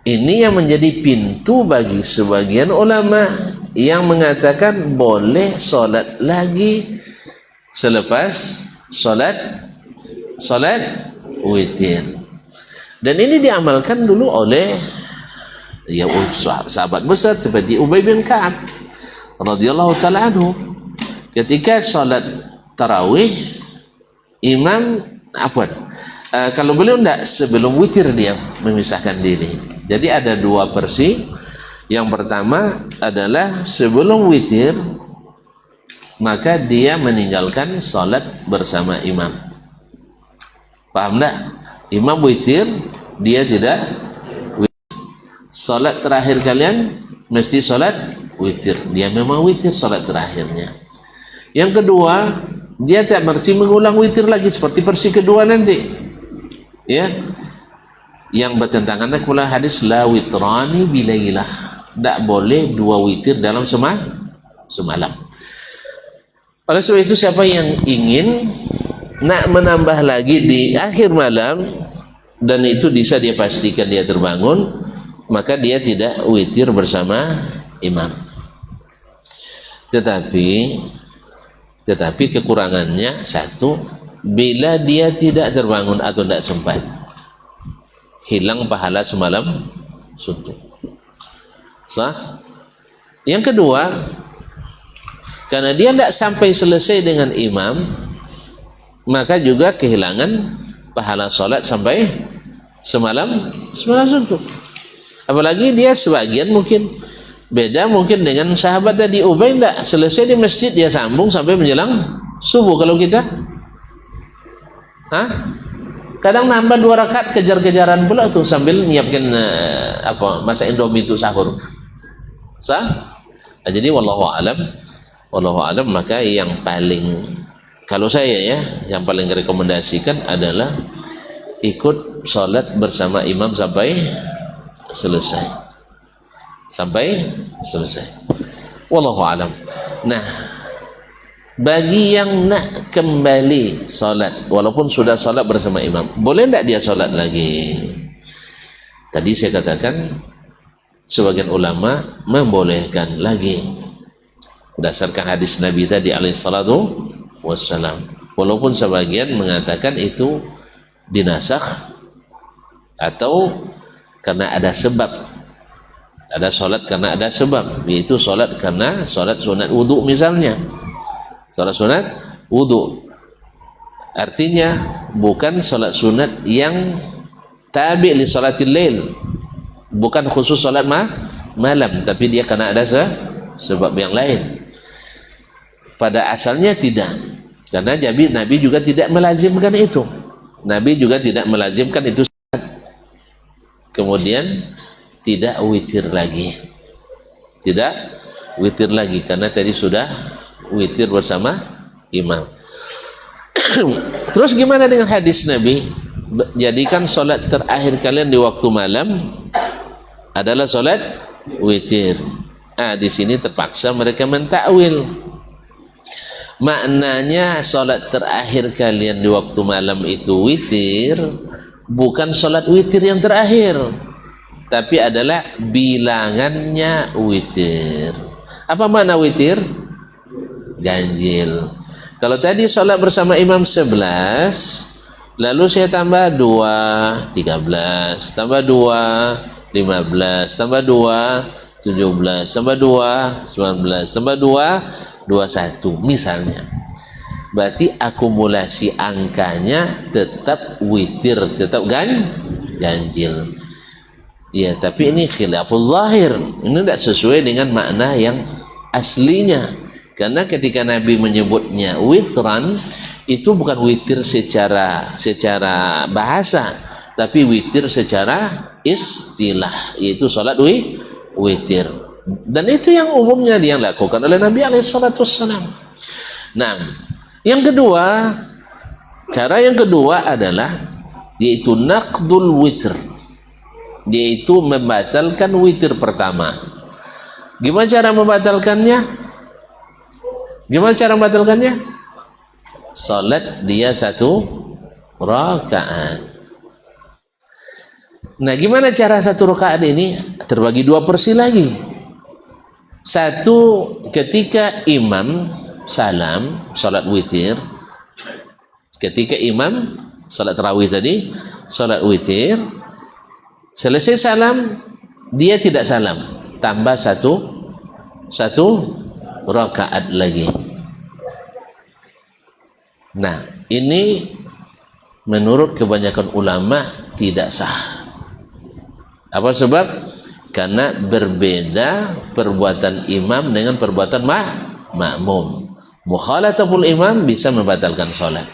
Ini yang menjadi pintu bagi sebagian ulama yang mengatakan boleh salat lagi selepas salat witir. Dan ini diamalkan dulu oleh sahabat besar seperti Ubay bin Ka'ab radhiyallahu taala anhu. Ketika salat tarawih, imam kalau beliau tidak sebelum witir dia memisahkan diri. Jadi ada 2 versi. Yang pertama adalah sebelum witir maka dia meninggalkan salat bersama imam. Paham tak? Imam witir, dia tidak witir. Salat terakhir kalian mesti salat witir. Dia memang witir salat terakhirnya. Yang kedua, dia tak mesti mengulang witir lagi seperti versi kedua nanti, ya, yang bertentangan dengan pula hadis la witrani bilailah, tak boleh 2 witir dalam semalam. Oleh sebab itu siapa yang ingin nak menambah lagi di akhir malam dan itu bisa dia pastikan dia terbangun, maka dia tidak witir bersama imam. Tetapi kekurangannya satu, bila dia tidak terbangun atau tidak sempat, hilang pahala semalam suntuk. Sah? Yang kedua, Karena dia tidak sampai selesai dengan imam, maka juga kehilangan pahala sholat sampai semalam suntuk. Apalagi dia sebagian mungkin beda mungkin dengan sahabat tadi. Ubay tidak selesai di masjid, dia sambung sampai menjelang subuh. Kalau kita kadang nambah 2 rakaat, kejar-kejaran pula tuh sambil nyiapkan masak indomie itu sahur. Jadi wallahu alam, maka yang paling, kalau saya ya, yang paling rekomendasikan adalah ikut sholat bersama imam sampai selesai. Wallahu alam. Nah, bagi yang nak kembali sholat walaupun sudah sholat bersama imam, boleh tidak dia sholat lagi? Tadi saya katakan sebagian ulama membolehkan lagi berdasarkan hadis Nabi tadi alaihi salatu wassalam, walaupun sebagian mengatakan itu dinasakh atau karena ada sebab, ada sholat karena ada sebab, yaitu sholat karena sholat sunat wudhu misalnya, sholat sunat wudhu, artinya bukan sholat sunat yang tabi' li sholatil lail, bukan khusus sholat malam, tapi dia karena ada sebab yang lain. Pada asalnya tidak, karena Nabi juga tidak melazimkan itu. Nabi juga tidak melazimkan itu. Kemudian tidak witir lagi, karena tadi sudah witir bersama imam. Terus gimana dengan hadis Nabi? Jadikan sholat terakhir kalian di waktu malam adalah sholat witir. Di sini terpaksa mereka mentakwil. Maknanya sholat terakhir kalian di waktu malam itu witir, bukan sholat witir yang terakhir, tapi adalah bilangannya witir. Apa makna witir? Ganjil. Kalau tadi sholat bersama imam 11, lalu saya tambah 2, 13, tambah 2, 15, tambah 2, 17, tambah 2, 19, tambah 2, 21 misalnya, berarti akumulasi angkanya tetap witir, tetap ganjil ya. Tapi ini khilafuz zahir, ini tidak sesuai dengan makna yang aslinya, karena ketika Nabi menyebutnya witran, itu bukan witir secara bahasa, tapi witir secara istilah, yaitu sholat witir. Dan itu yang umumnya dia lakukan oleh Nabi alaihissalam. Nah, yang kedua, cara yang kedua adalah yaitu naqdul witr, yaitu membatalkan witir pertama. Gimana cara membatalkannya? Salat dia 1 rakaat. Nah, gimana cara 1 rakaat ini? Terbagi 2 porsi lagi. 1, ketika imam salam salat witir, ketika imam salat tarawih tadi salat witir, selesai salam dia tidak salam, tambah 1 rakaat lagi. Nah, ini menurut kebanyakan ulama tidak sah. Apa sebab? Karena berbeda perbuatan imam dengan perbuatan makmum. Mukhalafatul imam bisa membatalkan sholat.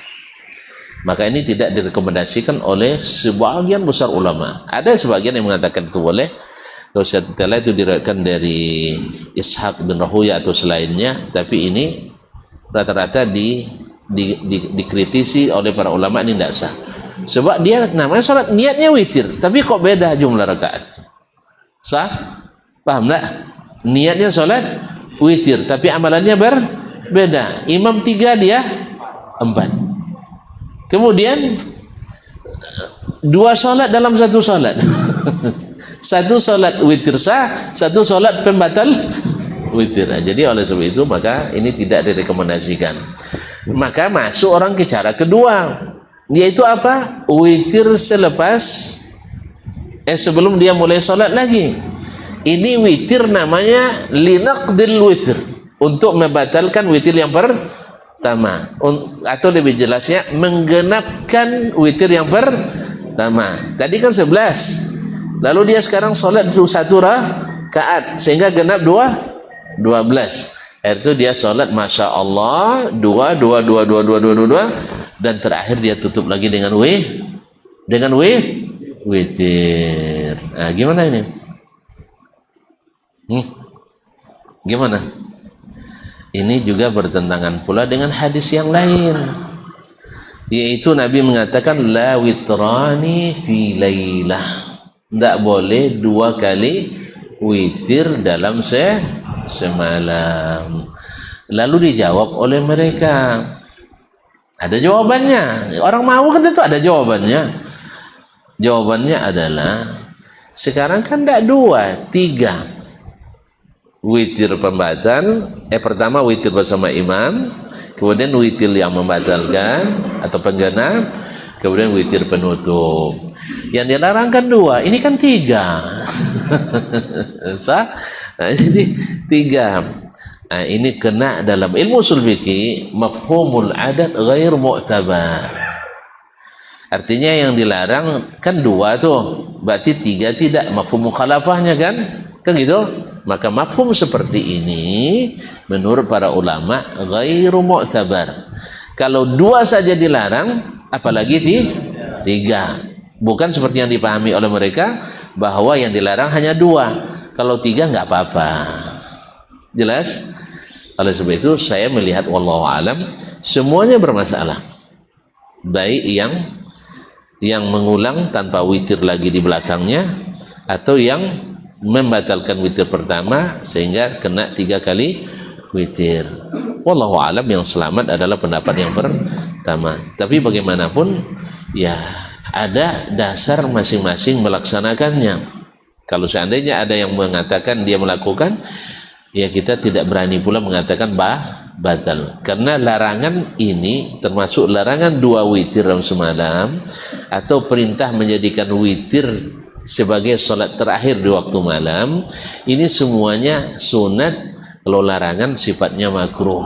Maka ini tidak direkomendasikan oleh sebagian besar ulama. Ada sebagian yang mengatakan itu boleh. Kalau setelah itu diriwayatkan dari Ishaq bin Rahuya atau selainnya, tapi ini rata-rata dikritisi oleh para ulama, ini tidak sah. Sebab dia namanya sholat, niatnya witir, tapi kok beda jumlah rakaat. Sah? Paham tak? Niatnya sholat witir, tapi amalannya berbeda. Imam 3, dia 4. Kemudian 2 sholat dalam 1 sholat. 1 sholat witir sah, 1 sholat pembatal witir. Jadi oleh sebab itu maka ini tidak direkomendasikan. Maka masuk orang ke cara kedua, yaitu apa? Witir sebelum dia mulai sholat lagi. Ini witir namanya linaqdil witir. untuk membatalkan witir yang pertama, atau lebih jelasnya menggenapkan witir yang pertama. Tadi kan 11, lalu dia sekarang sholat satu rakaat sehingga genap 12. Itu dia sholat Masya Allah dua, dan terakhir dia tutup lagi dengan witir. Nah, gimana ini? Gimana? Ini juga bertentangan pula dengan hadis yang lain, yaitu Nabi mengatakan la witrani fi lailah, tidak boleh 2 kali witir dalam semalam. Lalu dijawab oleh mereka, ada jawabannya. Orang mau kan tentu ada jawabannya. Jawabannya adalah sekarang kan tidak 2, 3 witir pembatal. Pertama witir bersama imam, kemudian witir yang membatalkan atau penggenap, kemudian witir penutup. Yang dilarang kan 2, ini kan 3. Sah? Nah, jadi 3. Nah, ini kena dalam ilmu ushul fikih mafhumul adat ghair mu'tabar. Artinya yang dilarang kan 2 tuh, berarti 3 tidak, mafhum mukhalafahnya kan gitu. Maka mafhum seperti ini menurut para ulama ghairu mu'tabar. Kalau 2 saja dilarang, apalagi 3. Bukan seperti yang dipahami oleh mereka bahwa yang dilarang hanya 2, kalau 3 nggak apa-apa. Jelas? Oleh sebab itu saya melihat wallahu alam semuanya bermasalah, baik yang mengulang tanpa witir lagi di belakangnya, atau yang membatalkan witir pertama sehingga kena 3 kali witir. Wallahu alam, yang selamat adalah pendapat yang pertama. Tapi bagaimanapun ya ada dasar masing-masing melaksanakannya. Kalau seandainya ada yang mengatakan dia melakukan, ya kita tidak berani pula mengatakan batal, karena larangan ini termasuk larangan 2 witir dalam semalam, atau perintah menjadikan witir sebagai sholat terakhir di waktu malam. Ini semuanya sunat. Kalau larangan sifatnya makruh,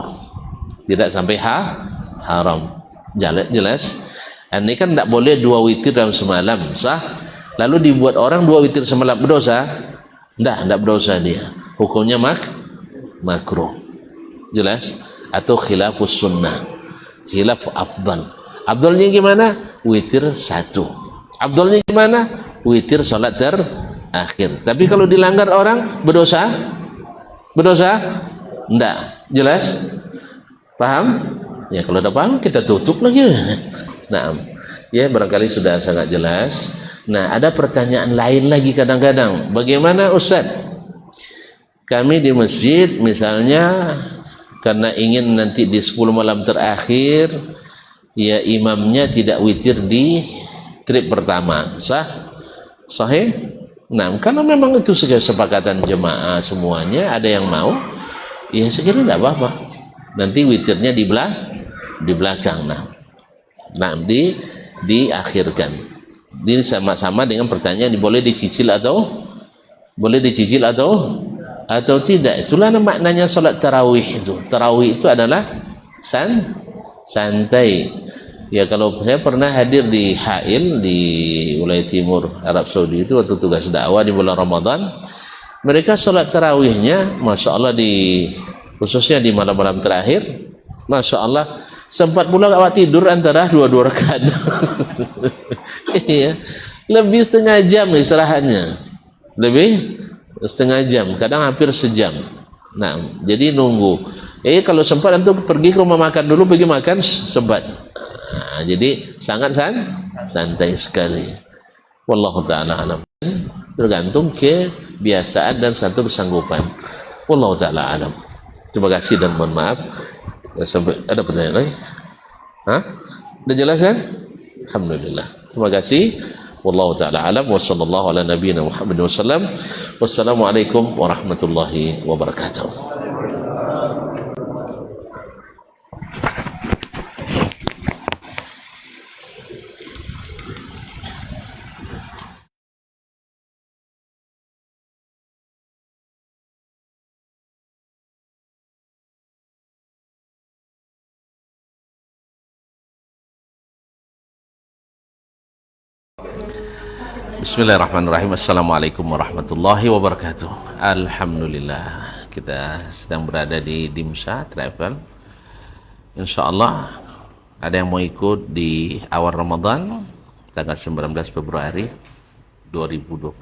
tidak sampai haram. Jelas? Ini kan tidak boleh 2 witir dalam semalam, sah? Lalu dibuat orang 2 witir semalam, berdosa? Tidak berdosa dia. Hukumnya makruh. Jelas? Atau khilafus sunnah, khilaf afdal. Afdalnya gimana? Witir 1. Afdalnya gimana? Witir sholat terakhir. Tapi kalau dilanggar orang, berdosa? Enggak. Jelas? Paham? Ya, kalau udah paham kita tutup lagi. Nah, ya barangkali sudah sangat jelas. Nah, ada pertanyaan lain lagi kadang-kadang. Bagaimana Ustaz? Kami di masjid misalnya karena ingin nanti di 10 malam terakhir ya imamnya tidak witir di trip pertama. Sahih? Nah, kalau memang itu kesepakatan jemaah semuanya, ada yang mau, ya sekiranya tidak apa-apa. Nanti witirnya di belakang. Nah, diakhirkan. Ini sama-sama dengan pertanyaan boleh dicicil atau tidak. Itulah maknanya sholat tarawih itu. Tarawih itu adalah santai. Ya, kalau saya pernah hadir di Hail di wilayah timur Arab Saudi itu waktu tugas dakwah di bulan Ramadan, mereka sholat tarawihnya Masya Allah khususnya di malam-malam terakhir, Masya Allah sempat pula awak tidur antara 2 rakaat. Iya, lebih setengah jam istirahatnya, lebih setengah jam, kadang hampir sejam. Nah, jadi nunggu. Kalau sempat untuk pergi ke rumah makan dulu, pergi makan sempat. Nah, jadi sangat santai sekali. Wallahu ta'ala alam. Tergantung kebiasaan dan satu kesanggupan. Wallahu ta'ala alam. Terima kasih dan mohon maaf. Sampai ada pertanyaan lagi? Udah jelas kan? Alhamdulillah. Terima kasih. Wallahu ta'ala alam. Wa sallallahu ala nabiyina Muhammad wa sallam. Wassalamualaikum warahmatullahi wabarakatuh. Bismillahirrahmanirrahim. Assalamualaikum warahmatullahi wabarakatuh. Alhamdulillah, kita sedang berada di Dimsha Travel. InsyaAllah ada yang mau ikut di awal Ramadan tanggal 19 Februari 2026.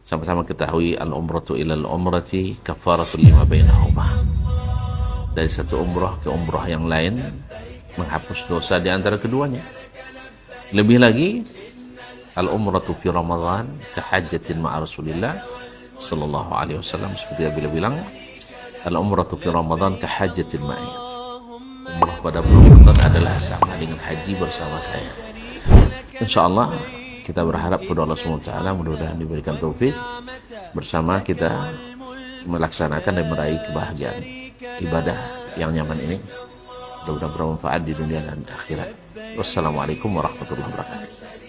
Sama-sama ketahui al-umratu ilal umrati kafaratul lima bainahuma. Dari satu umrah ke umrah yang lain menghapus dosa di antara keduanya. Lebih lagi, al-umratu fi Ramadan kahajjatin ma'a Rasulillah sallallahu alaihi wasallam, seperti yang beliau bilang, al-umratu fi Ramadan kahajjatin ma'i. Umrah pada bulan Ramadan adalah sama dengan haji bersama saya. Insyaallah kita berharap kepada Allah SWT mudah-mudahan diberikan taufik bersama kita melaksanakan dan meraih kebahagiaan ibadah yang nyaman ini. Mudah-mudahan bermanfaat di dunia dan akhirat. Wassalamualaikum warahmatullahi wabarakatuh.